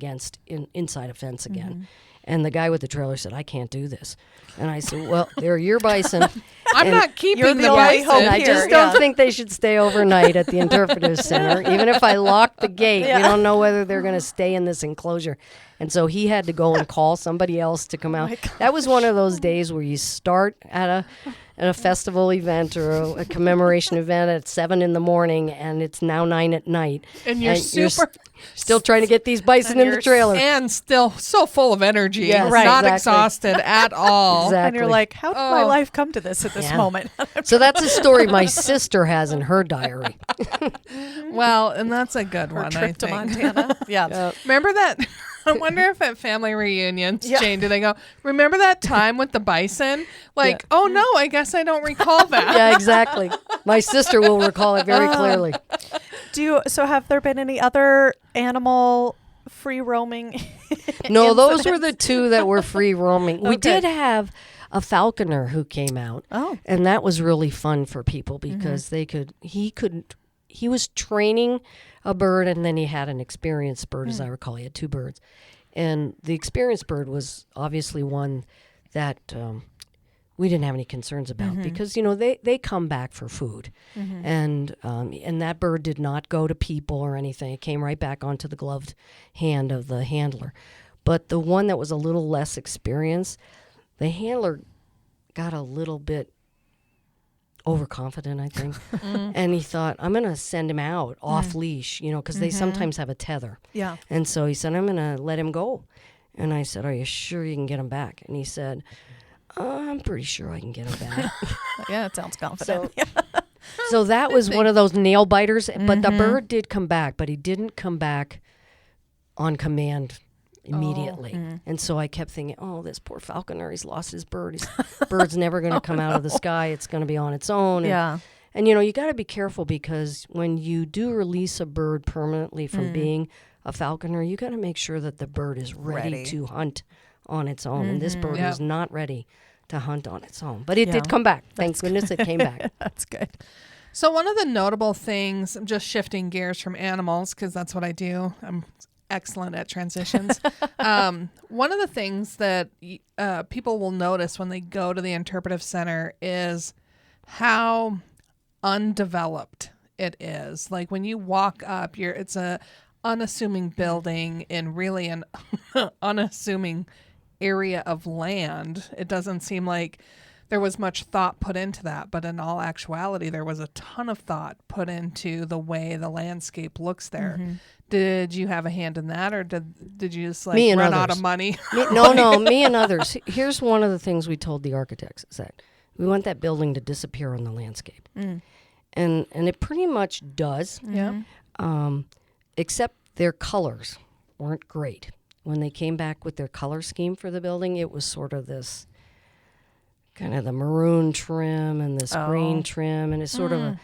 D: inside a fence again. And the guy with the trailer said, I can't do this. And I said, well, they're your bison.
C: I'm not keeping the
A: only hope
C: bison.
D: I just don't think they should stay overnight at the Interpretive Center. Even if I lock the gate, we don't know whether they're going to stay in this enclosure. And so he had to go and call somebody else to come out. That was one of those days where you start at a festival event or a commemoration event at 7 a.m, and it's now 9 p.m.
C: And you're
D: still trying to get these bison in the trailer.
C: And still so full of energy.
D: Yes,
C: not
D: exactly.
C: exhausted at all.
D: Exactly.
A: And you're like, how did my life come to this at this moment?
D: So that's a story my sister has in her diary.
C: Well, and that's a good
A: Her
C: one, I
A: trip to
C: think.
A: Montana. Yeah.
C: Remember that? I wonder if at family reunions, Jane, do they go, remember that time with the bison? Like, oh no, I guess I don't recall that.
D: Yeah, exactly. My sister will recall it very clearly.
A: So have there been any other animal free roaming?
D: No, those were the two that were free roaming. We did have a falconer who came out.
A: Oh.
D: And that was really fun for people because he was training a bird, and then he had an experienced bird, as I recall. He had two birds. And the experienced bird was obviously one that we didn't have any concerns about because, they come back for food. And that bird did not go to people or anything. It came right back onto the gloved hand of the handler. But the one that was a little less experienced, the handler got a little bit overconfident, I think. And he thought, I'm going to send him out off leash, because they sometimes have a tether.
A: Yeah.
D: And so he said, I'm going to let him go. And I said, are you sure you can get him back? And he said, I'm pretty sure I can get him back.
A: Yeah, it sounds confident.
D: So that was one of those nail biters. But the bird did come back, but he didn't come back on command immediately. And so I kept thinking, oh, this poor falconer, he's lost his bird. His bird's never going to come out of the sky. It's going to be on its own. And you got to be careful because when you do release a bird permanently from being a falconer, you got to make sure that the bird is ready to hunt on its own. And this bird was not ready to hunt on its own. But it did come back. Thank goodness it came back.
A: That's good.
C: So one of the notable things, I'm just shifting gears from animals because that's what I do. I'm excellent at transitions. One of the things that people will notice when they go to the Interpretive Center is how undeveloped it is. Like when you walk up, it's a unassuming building in really an unassuming area of land. It doesn't seem like there was much thought put into that, but in all actuality, there was a ton of thought put into the way the landscape looks there. Did you have a hand in that, or did you just run out of money?
D: Me and others. Here's one of the things we told the architects is that we want that building to disappear on the landscape. And it pretty much does.
C: Yeah.
D: Except their colors weren't great. When they came back with their color scheme for the building, it was sort of this kind of the maroon trim and this green trim, and it's sort of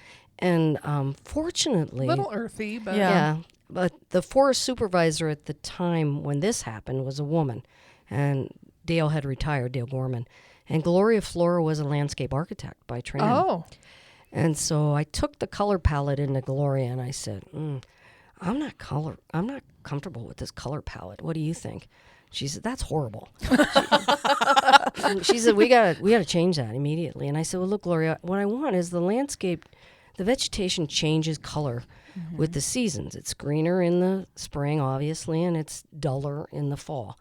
D: fortunately,
C: a little earthy, but
D: yeah. But the forest supervisor at the time when this happened was a woman, and Dale had retired, Dale Gorman, and Gloria Flora was a landscape architect by training.
C: Oh.
D: And so I took the color palette into Gloria and I said, I'm not comfortable with this color palette. What do you think? She said, that's horrible. She said, we gotta change that immediately. And I said, well, look, Gloria, what I want is the landscape, the vegetation changes color with the seasons. It's greener in the spring, obviously, and it's duller in the fall.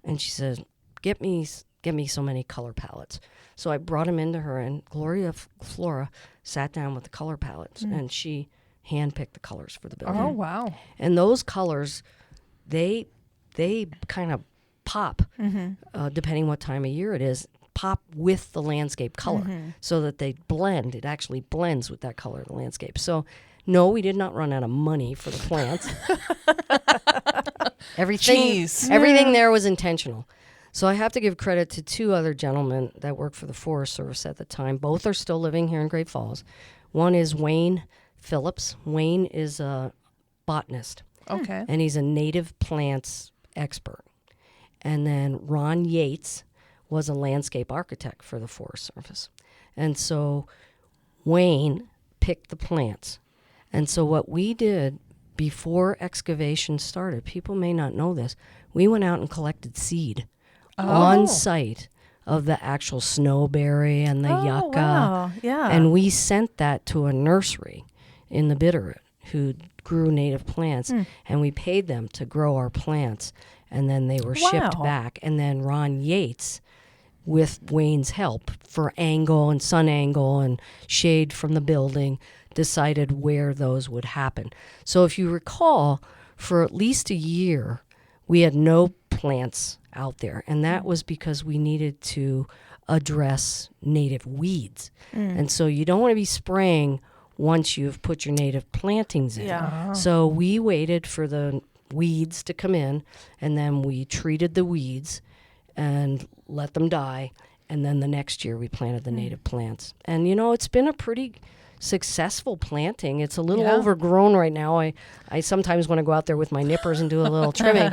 D: And she said, get me so many color palettes. So I brought them into her, and Gloria Flora sat down with the color palettes, and she handpicked the colors for the building.
C: Oh, wow.
D: And those colors, they kind of pop, depending what time of year it is, pop with the landscape color so that they blend. It actually blends with that color of the landscape. So, no, we did not run out of money for the plants. Everything there was intentional. So I have to give credit to two other gentlemen that worked for the Forest Service at the time. Both are still living here in Great Falls. One is Wayne Phillips. Wayne is a botanist.
C: Okay.
D: And he's a native plants expert. And then Ron Yates was a landscape architect for the Forest Service. And so Wayne picked the plants. And so what we did before excavation started, people may not know this, we went out and collected seed on site of the actual snowberry and the yucca.
A: Wow. Yeah.
D: And we sent that to a nursery in the Bitterroot who grew native plants, and we paid them to grow our plants, and then they were shipped back. And then Ron Yates, with Wayne's help for angle and sun angle and shade from the building, decided where those would happen. So if you recall, for at least a year, we had no plants out there, and that was because we needed to address native weeds. And so you don't want to be spraying once you've put your native plantings in.
A: Yeah.
D: So we waited for the weeds to come in, and then we treated the weeds and let them die, and then the next year we planted the native plants. And, it's been a pretty successful planting. It's a little overgrown right now. I sometimes want to go out there with my nippers and do a little trimming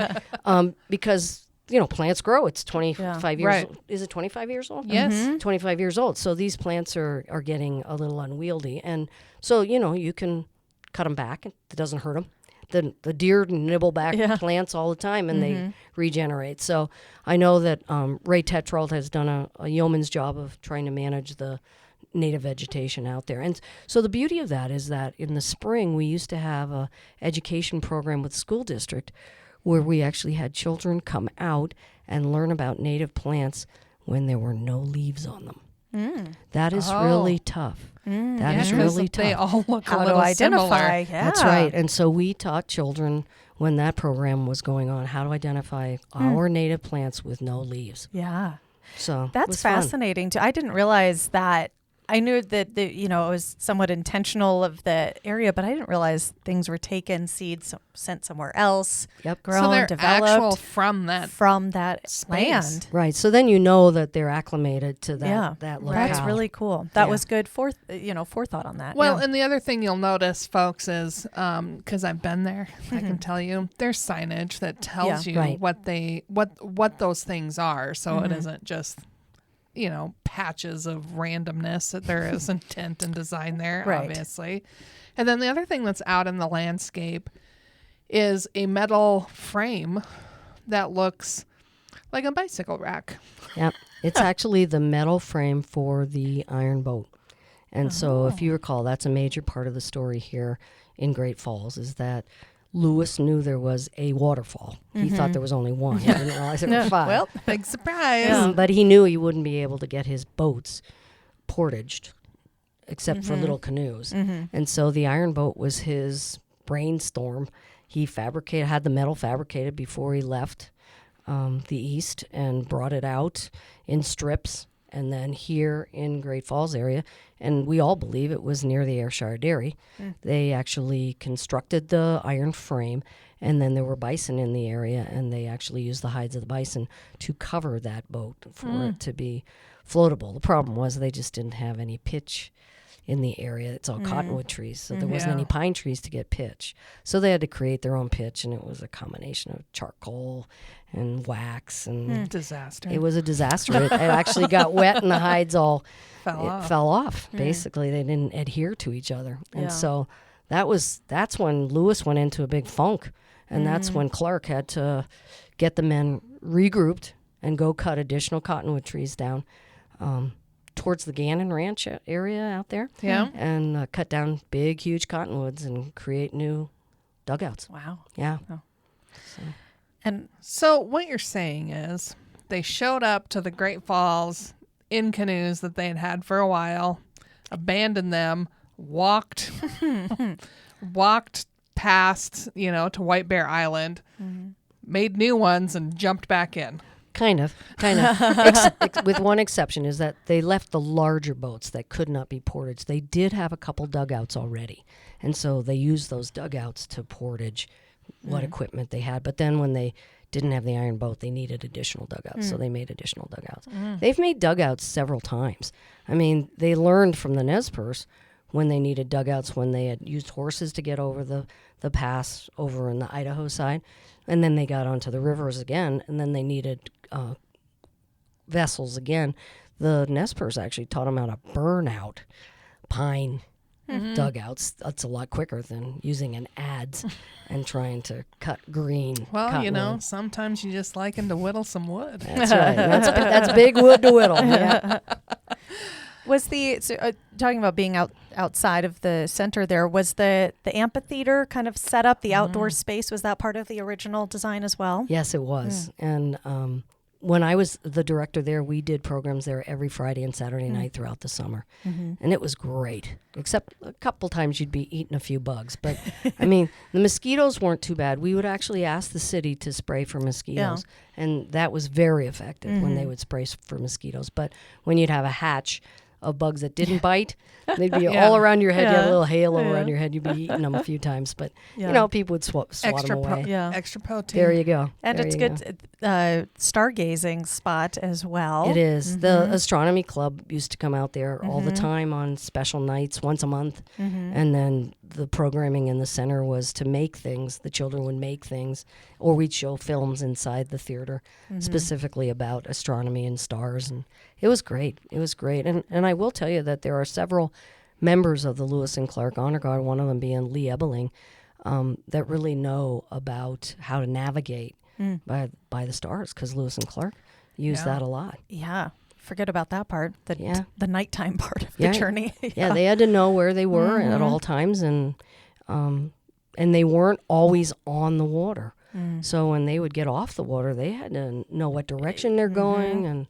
D: because plants grow. It's 25 years
C: Right.
D: old. Is it 25 years old?
C: Yes.
D: 25 years old. So these plants are getting a little unwieldy. And so, you can cut them back. It doesn't hurt them. The deer nibble back plants all the time, and they regenerate. So I know that Ray Tetrold has done a yeoman's job of trying to manage the native vegetation out there. And so the beauty of that is that in the spring, we used to have a education program with the school district where we actually had children come out and learn about native plants when there were no leaves on them. That is really tough. That is really tough.
C: They all look
A: How
C: a
A: to
C: little
A: identify.
C: similar.
A: Yeah.
D: That's right. And so we taught children when that program was going on how to identify our native plants with no leaves.
A: Yeah.
D: So it
A: That's
D: was fun.
A: fascinating too. I didn't realize that. I knew that it was somewhat intentional of the area, but I didn't realize things were taken, seeds sent somewhere else,
D: Yep.
A: grown,
C: So they're
A: developed
C: actual from that
A: space.
C: land.
D: Right. So then that they're acclimated to that locale.
A: That's really cool. That
D: Yeah.
A: was good forethought on that.
C: Well,
A: yeah.
C: and the other thing you'll notice, folks, is because I've been there, I can tell you there's signage that tells you
D: Right.
C: what those things are. So it isn't just patches of randomness. That there is intent and design there,
A: Right.
C: obviously. And then the other thing that's out in the landscape is a metal frame that looks like a bicycle rack.
D: Yep. It's actually the metal frame for the iron boat. And so if you recall, that's a major part of the story here in Great Falls is that Lewis knew there was a waterfall. He thought there was only one. He didn't realize there were five.
A: Well,
C: Big surprise.
D: But he knew he wouldn't be able to get his boats portaged except for little canoes. And so the iron boat was his brainstorm. He had the metal fabricated before he left the east and brought it out in strips. And then here in Great Falls area, and we all believe it was near the Ayrshire Dairy, they actually constructed the iron frame, and then there were bison in the area, and they actually used the hides of the bison to cover that boat for it to be floatable. The problem was they just didn't have any pitch in the area. It's all cottonwood trees, so there wasn't any pine trees to get pitch. So they had to create their own pitch, and it was a combination of charcoal and wax, and
C: Disaster.
D: it was a disaster. It actually got wet, and the hides all fell off. Basically, they didn't adhere to each other, and so that's when Lewis went into a big funk, and that's when Clark had to get the men regrouped and go cut additional cottonwood trees down towards the Gannon Ranch area out there.
C: Yeah.
D: And cut down big, huge cottonwoods and create new dugouts.
A: wow.
D: Yeah.
A: And
C: So what you're saying is they showed up to the Great Falls in canoes that they had had for a while, abandoned them, walked past, to White Bear Island, made new ones, and jumped back in.
D: Kind of. With one exception is that they left the larger boats that could not be portaged. They did have a couple dugouts already. And so they used those dugouts to portage what equipment they had. But then when they didn't have the iron boat. They needed additional dugouts, so they made additional dugouts. They've made dugouts several times. I mean, they learned from the Nez Perce when they needed dugouts, when they had used horses to get over the pass over in the Idaho side. And then they got onto the rivers again, and then they needed vessels again. The Nez Perce actually taught them how to burn out pine dugouts. That's a lot quicker than using an adze and trying to cut green.
C: Well,
D: cottonwood.
C: sometimes you just liken to whittle some wood.
D: That's right. That's big wood to whittle. Yeah.
A: Was talking about being outside of the center there, was the amphitheater kind of set up, the outdoor space, was that part of the original design as well?
D: Yes, it was. And when I was the director there, we did programs there every Friday and Saturday night throughout the summer. And it was great, except a couple times you'd be eating a few bugs. But, I mean, the mosquitoes weren't too bad. We would actually ask the city to spray for mosquitoes, and that was very effective when they would spray for mosquitoes. But when you'd have a hatch of bugs that didn't bite, they'd be all around your head. You had a little halo around your head. You'd be eating them a few times. But, people would swat them away.
C: Extra protein.
D: There you go.
A: And
D: there
A: it's good stargazing spot as well.
D: It is. The astronomy club used to come out there all the time on special nights, once a month. And then the programming in the center was to make things. The children would make things, or we'd show films inside the theater specifically about astronomy and stars. And it was great. It was great. And I will tell you that there are several members of the Lewis and Clark Honor Guard, one of them being Lee Ebeling, that really know about how to navigate by the stars, because Lewis and Clark use that a lot.
A: Yeah. Forget about that part, the nighttime part of the journey.
D: Yeah, they had to know where they were at all times, and they weren't always on the water. So when they would get off the water, they had to know what direction they're going, and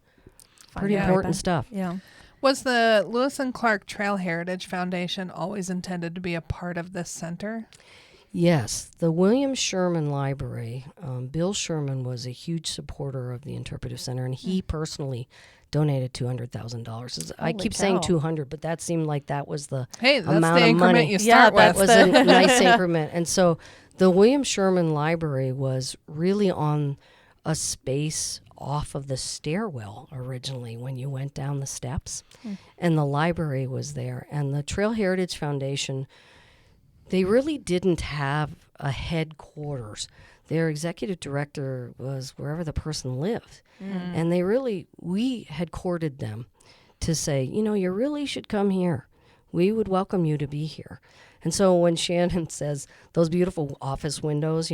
D: pretty important stuff.
A: Yeah.
C: Was the Lewis and Clark Trail Heritage Foundation always intended to be a part of this center?
D: Yes, the William Sherman Library. Bill Sherman was a huge supporter of the Interpretive Center, and he personally donated $200,000. I keep saying 200, but that seemed like that was the amount
C: the
D: of
C: increment
D: money.
C: you start with.
D: That was a nice increment. And so the William Sherman Library was really on a space off of the stairwell originally when you went down the steps, and the library was there. And the Trail Heritage Foundation, they really didn't have a headquarters. Their executive director was wherever the person lived. And we had courted them to say, you really should come here. We would welcome you to be here. And so when Shannon says those beautiful office windows,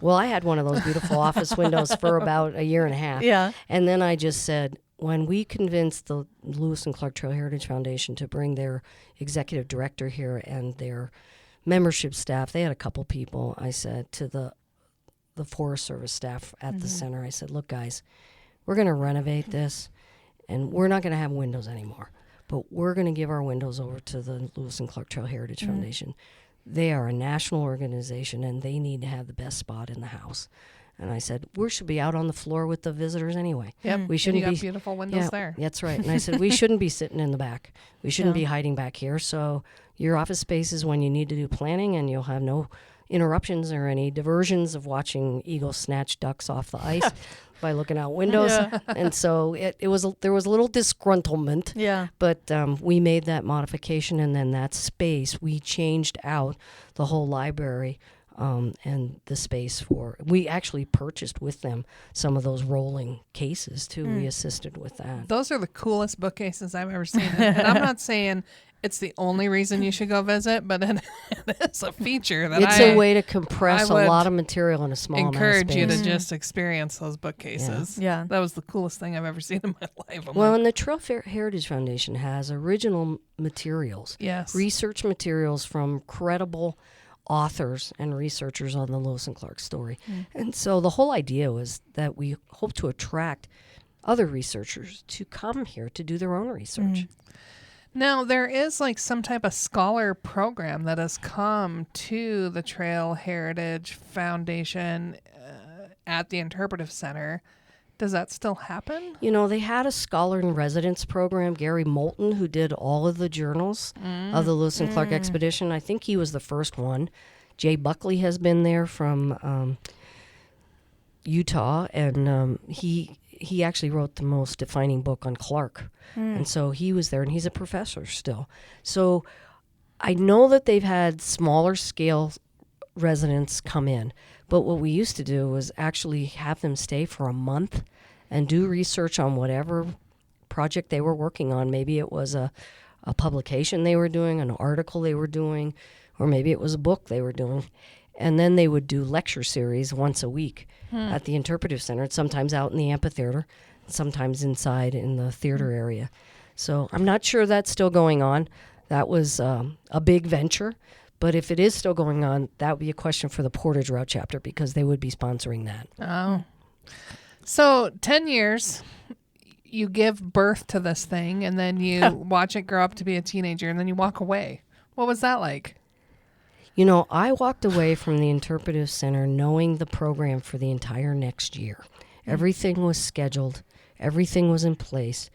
D: well, I had one of those beautiful office windows for about a year and a half.
A: Yeah.
D: And then I just said, when we convinced the Lewis and Clark Trail Heritage Foundation to bring their executive director here and their membership staff, they had a couple people, I said to the Forest Service staff at the center, I said, look, guys, we're going to renovate this, and we're not going to have windows anymore, but we're going to give our windows over to the Lewis and Clark Trail Heritage Foundation. They are a national organization, and they need to have the best spot in the house. And I said, we should be out on the floor with the visitors anyway.
C: Yep.
D: We shouldn't
C: you
D: be
C: got beautiful windows there.
D: That's right. And I said, we shouldn't be sitting in the back. We shouldn't be hiding back here. So your office space is when you need to do planning, and you'll have no interruptions or any diversions of watching eagles snatch ducks off the ice by looking out windows. And so there was a little disgruntlement.
A: Yeah.
D: But we made that modification, and then that space, we changed out the whole library. And the space we actually purchased with them some of those rolling cases too. We assisted with that.
C: Those are the coolest bookcases I've ever seen. And I'm not saying it's the only reason you should go visit, but it is a feature that
D: it's a way to compress a lot of material in a small amount of space.
C: Encourage you to just experience those bookcases.
A: Yeah.
C: That was the coolest thing I've ever seen in my life.
D: And the Trail Heritage Foundation has original materials.
C: Yes.
D: Research materials from credible authors and researchers on the Lewis and Clark story. And so the whole idea was that we hope to attract other researchers to come here to do their own research.
C: Now, there is like some type of scholar program that has come to the Trail Heritage Foundation at the Interpretive Center. Does that still happen?
D: They had a scholar in residence program, Gary Moulton, who did all of the journals of the Lewis and Clark expedition. I think he was the first one. Jay Buckley has been there from Utah, and he actually wrote the most defining book on Clark. And so he was there, and he's a professor still. So I know that they've had smaller scale residents come in, but what we used to do was actually have them stay for a month and do research on whatever project they were working on. Maybe it was a publication they were doing, an article they were doing, or maybe it was a book they were doing. And then they would do lecture series once a week at the Interpretive Center, sometimes out in the amphitheater, sometimes inside in the theater area. So I'm not sure that's still going on. That was a big venture. But if it is still going on, that would be a question for the Portage Route chapter, because they would be sponsoring that.
C: Oh. So 10 years, you give birth to this thing, and then you watch it grow up to be a teenager, and then you walk away. What was that like?
D: You know, I walked away from the Interpretive Center knowing the program for the entire next year. Everything was scheduled. Everything was in place.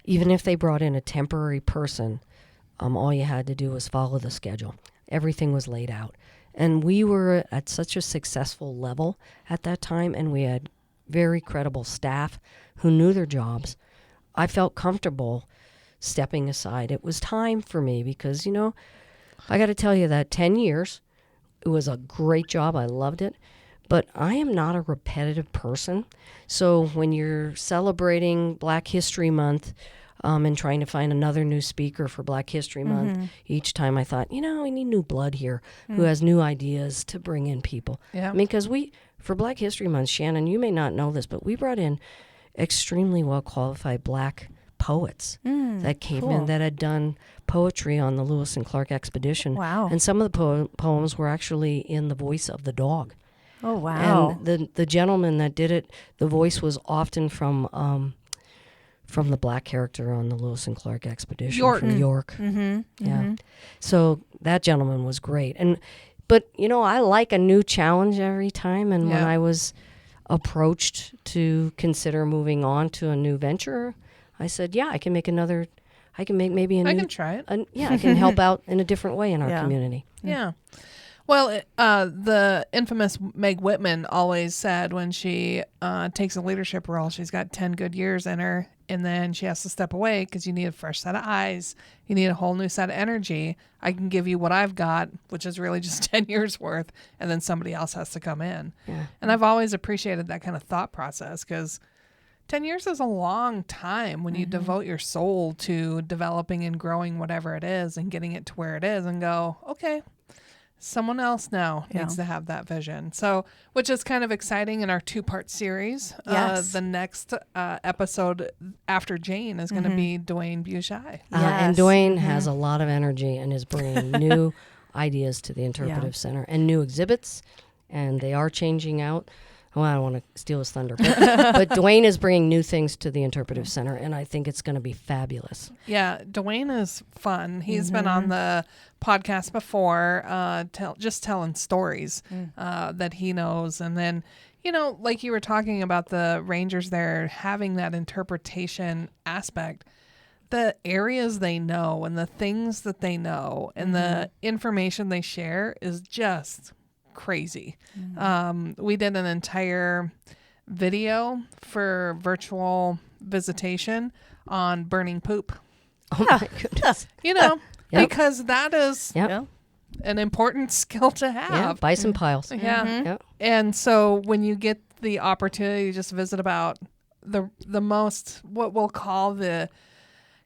D: Even if they brought in a temporary person, all you had to do was follow the schedule. Everything was laid out. And we were at such a successful level at that time, and we had very credible staff who knew their jobs. I felt comfortable stepping aside. It was time for me because, you know, I got to tell you that 10 years, it was a great job. I loved it. But I am not a repetitive person. So when you're celebrating Black History Month and trying to find another new speaker for Black History Month, each time I thought, you know, we need new blood here who has new ideas to bring in people.
C: Yeah.
D: I mean, because for Black History Month, Shannon, you may not know this, but we brought in extremely well-qualified Black poets that came in that had done poetry on the Lewis and Clark expedition.
A: Wow.
D: And some of the poems were actually in the voice of the dog.
A: Oh, wow.
D: And the gentleman that did it, the voice was often from the Black character on the Lewis and Clark expedition. From York. Yeah. So that gentleman was great. But, you know, I like a new challenge every time. And when I was approached to consider moving on to a new venture, I said, yeah, I can make maybe a new...
C: I can try it.
D: I can help out in a different way in our community.
C: Yeah. Well, the infamous Meg Whitman always said when she takes a leadership role, she's got 10 good years in her, and then she has to step away because you need a fresh set of eyes. You need a whole new set of energy. I can give you what I've got, which is really just 10 years worth, and then somebody else has to come in. Yeah. And I've always appreciated that kind of thought process because 10 years is a long time when you devote your soul to developing and growing whatever it is and getting it to where it is and go, okay, someone else now needs to have that vision. So, which is kind of exciting in our 2-part series.
A: Yes.
C: The next episode after Jane is going to be Dwayne Bushai.
D: And Dwayne has a lot of energy and is bringing new ideas to the Interpretive Center and new exhibits, and they are changing out. Well, I don't want to steal his thunder, but Dwayne is bringing new things to the Interpretive Center, and I think it's going to be fabulous.
C: Yeah, Dwayne is fun. He's been on the podcast before, just telling stories that he knows. And then, you know, like you were talking about the Rangers there having that interpretation aspect, the areas they know and the things that they know and the information they share is just crazy. We did an entire video for virtual visitation on burning poop.
D: Oh my goodness.
C: You know, because that is an important skill to have.
D: Yeah, bison piles.
C: Yeah.
D: Yep.
C: And so when you get the opportunity to just visit about the most, what we'll call the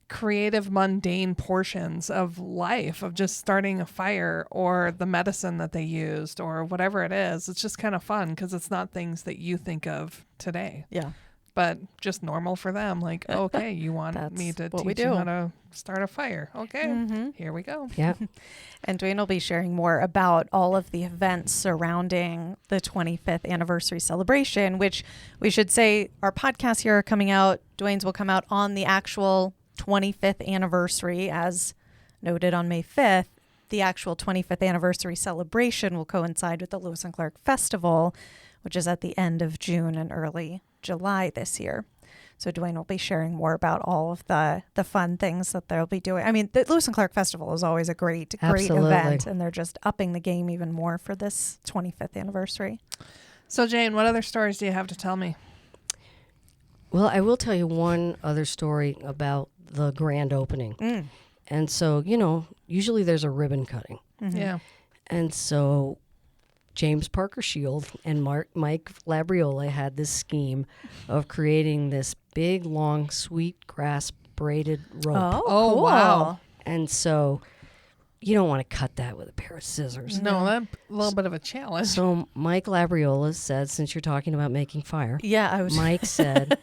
C: creative, mundane portions of life, of just starting a fire or the medicine that they used or whatever it is, it's just kind of fun because it's not things that you think of today.
A: Yeah.
C: But just normal for them. Like, okay, you want me to teach you how to start a fire. Okay, here we go.
D: Yeah.
A: And Dwayne will be sharing more about all of the events surrounding the 25th anniversary celebration, which we should say our podcasts here are coming out. Dwayne's will come out on the actual 25th anniversary, as noted on May 5th. The actual 25th anniversary celebration will coincide with the Lewis and Clark Festival, which is at the end of June and early July this year. So Dwayne will be sharing more about all of the fun things that they'll be doing. I mean, the Lewis and Clark Festival is always a great event, and they're just upping the game even more for this 25th anniversary.
C: So, Jane, what other stories do you have to tell me?
D: Well, I will tell you one other story about the grand opening. And so, usually there's a ribbon cutting.
C: Yeah.
D: And so James Parker Shield and Mike Labriola had this scheme of creating this big, long, sweet grass braided rope.
C: Oh,
A: cool.
C: wow.
D: And so you don't want to cut that with a pair of scissors.
C: No, that's a little bit of a challenge.
D: So Mike Labriola said, since you're talking about making fire,
A: Yeah, I was.
D: Mike said,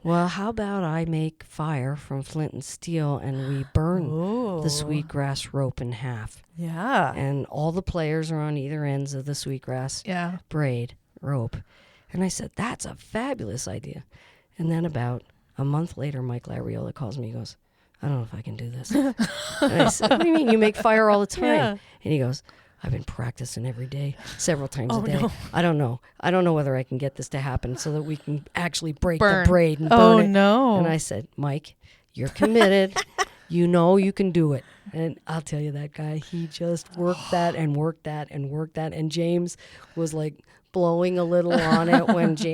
D: well, how about I make fire from flint and steel and we burn the sweetgrass rope in half.
A: Yeah.
D: And all the players are on either ends of the sweetgrass
C: Yeah.
D: braid rope. And I said, that's a fabulous idea. And then about a month later, Mike Labriola calls me. He goes, I don't know if I can do this. And I said, what do you mean? You make fire all the time.
A: Yeah.
D: And he goes, I've been practicing every day, several times
A: Oh,
D: a day.
A: no.
D: I don't know. I don't know whether I can get this to happen so that we can actually break
C: Burn.
D: the braid and
A: Oh,
D: burn it.
A: no.
D: And I said, Mike, you're committed. You know you can do it. And I'll tell you, that guy, he just worked that and worked that and worked that. And James was like blowing a little on it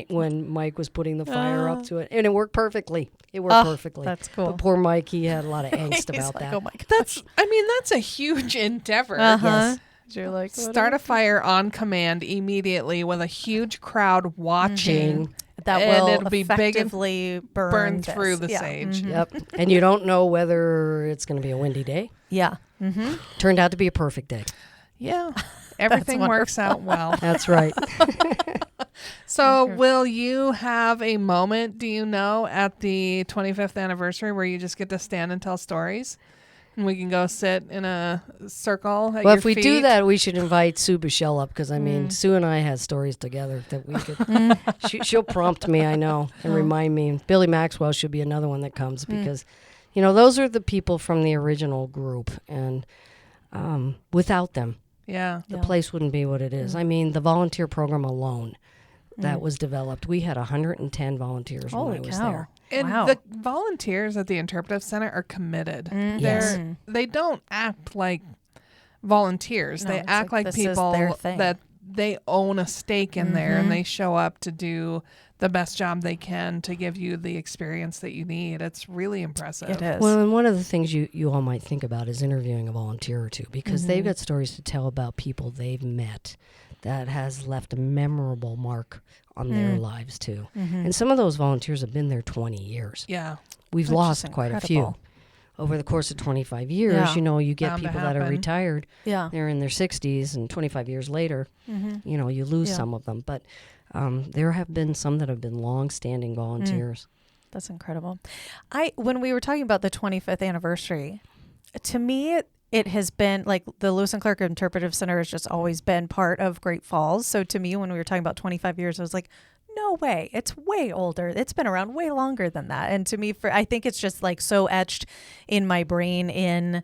D: when Mike was putting the fire up to it. And it worked perfectly. It worked perfectly.
A: that's cool.
D: But poor Mike, he had a lot of angst
A: He's
D: about
A: like,
D: that.
A: oh my gosh.
C: That's a huge endeavor.
A: Yes. You're like,
C: Start a fire on command immediately with a huge crowd watching.
A: that
C: and
A: will
C: it'll be big and
A: effectively
C: burn
A: this.
C: through the
A: Yeah.
C: sage.
D: Yep. And you don't know whether it's going to be a windy day.
A: Yeah.
D: Turned out to be a perfect day.
C: Yeah. Everything works out well.
D: That's right.
C: So will you have a moment, do you know, at the 25th anniversary where you just get to stand and tell stories? And we can go sit in a circle at
D: Well,
C: your
D: if we
C: feet?
D: do that, we should invite Sue Bichelle up because, I mean, Sue and I had stories together that we could. She'll prompt me, I know, and remind me. Billy Maxwell should be another one that comes because, those are the people from the original group. And without them,
C: Yeah.
D: the place wouldn't be what it is. I mean, the volunteer program alone that was developed, we had 110 volunteers when I was there.
C: And
A: Wow.
C: the volunteers at the Interpretive Center are committed.
D: Yes.
C: They don't act like volunteers.
A: No,
C: they
A: it's
C: act
A: like
C: like
A: this is their
C: people
A: thing.
C: that they own a stake in there and they show up to do the best job they can to give you the experience that you need. It's really impressive.
A: It is.
D: Well, and one of the things you all might think about is interviewing a volunteer or two because they've got stories to tell about people they've met that has left a memorable mark on their lives too. And some of those volunteers have been there 20 years.
C: Yeah.
D: We've
A: Which is
D: lost quite a few.
A: incredible.
D: Over the course of 25 years,
A: Yeah.
D: you get
C: Bound to
D: people that are
C: happen.
D: retired.
A: Yeah.
D: They're in their 60s, and 25 years later, you lose
A: Yeah.
D: some of them. But there have been some that have been long-standing volunteers.
A: That's incredible. When we were talking about the 25th anniversary, to me, it has been like the Lewis and Clark Interpretive Center has just always been part of Great Falls. So to me, when we were talking about 25 years, I was like, no way. It's way older. It's been around way longer than that. And to me, I think it's just like so etched in my brain in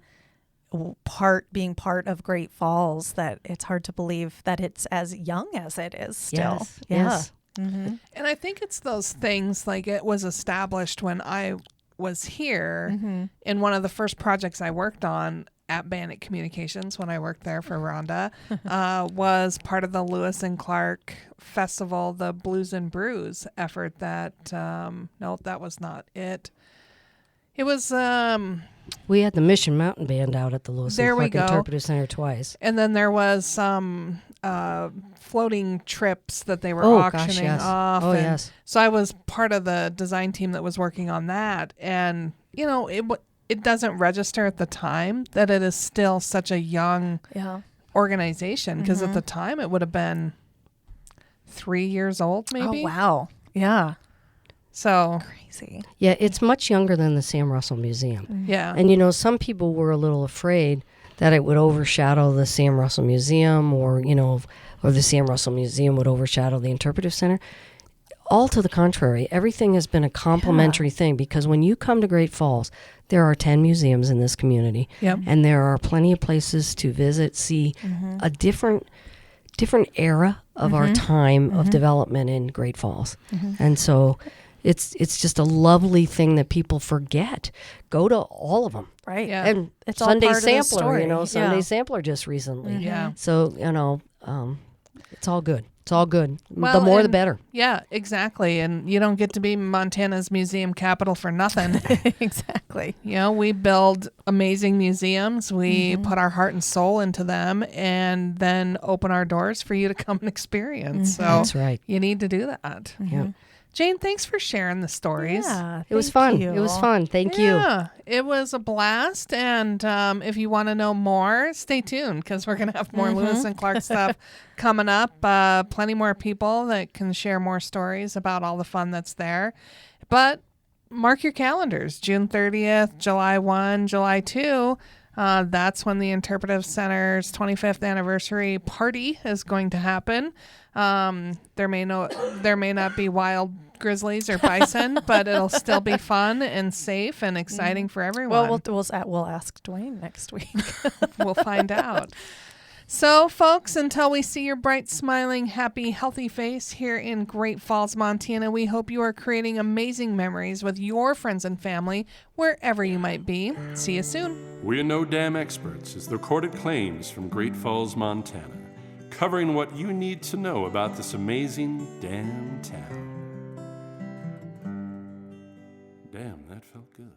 A: being part of Great Falls that it's hard to believe that it's as young as it is still.
D: Yes.
A: Yeah.
D: Yes.
C: And I think it's those things like it was established when I was here in one of the first projects I worked on at Bandit Communications when I worked there for Rhonda was part of the Lewis and Clark Festival, the Blues and Brews effort that, no, that was not it. It was,
D: We had the Mission Mountain Band out at the Lewis
C: There
D: and
C: we
D: Clark
C: go.
D: Interpretive Center twice.
C: and then there was some floating trips that they were
D: Oh, gosh,
C: auctioning
D: yes.
C: off.
D: Oh,
C: and
D: yes.
C: So I was part of the design team that was working on that. And, it doesn't register at the time that it is still such a young
A: Yeah.
C: organization because at the time it would have been 3 years old maybe.
A: Oh, wow. Yeah.
C: So
A: Crazy.
D: Yeah, it's much younger than the Sam Russell Museum.
C: yeah.
D: And, some people were a little afraid that it would overshadow the Sam Russell Museum or the Sam Russell Museum would overshadow the Interpretive Center. All to the contrary, everything has been a complementary thing because when you come to Great Falls, there are 10 museums in this community.
C: Yep.
D: And there are plenty of places to visit, see a different era of our time of development in Great Falls. And so it's just a lovely thing that people forget. Go to all of them.
A: Right.
C: Yeah.
D: And
A: It's all
D: Sunday
A: part of the
D: Sampler,
A: story.
D: Sunday
A: Yeah.
D: Sampler just recently.
C: Yeah.
D: So, it's all good. It's all good.
C: Well,
D: the more, the
C: and-
D: better.
C: Yeah, exactly. And you don't get to be Montana's museum capital for nothing.
A: Exactly.
C: You know, we build amazing museums. We put our heart and soul into them and then open our doors for you to come and experience. So
D: That's right.
C: you need to do that.
D: Yeah.
C: Jane, thanks for sharing the stories.
A: Yeah,
D: It was
A: thank
D: fun.
A: you.
D: It was fun. Thank you.
C: Yeah, it was a blast. And if you want to know more, stay tuned because we're going to have more Lewis and Clark stuff coming up. Plenty more people that can share more stories about all the fun that's there. But mark your calendars, June 30th, July 1, July 2. That's when the Interpretive Center's 25th anniversary party is going to happen. There may not be wild grizzlies or bison, but it'll still be fun and safe and exciting for everyone.
A: Well, we'll ask Dwayne next week.
C: We'll find out. So, folks, until we see your bright, smiling, happy, healthy face here in Great Falls, Montana, we hope you are creating amazing memories with your friends and family wherever you might be. See you soon.
B: We are No Dam Experts is the recorded claims from Great Falls, Montana, covering what you need to know about this amazing damn town. Damn, that felt good.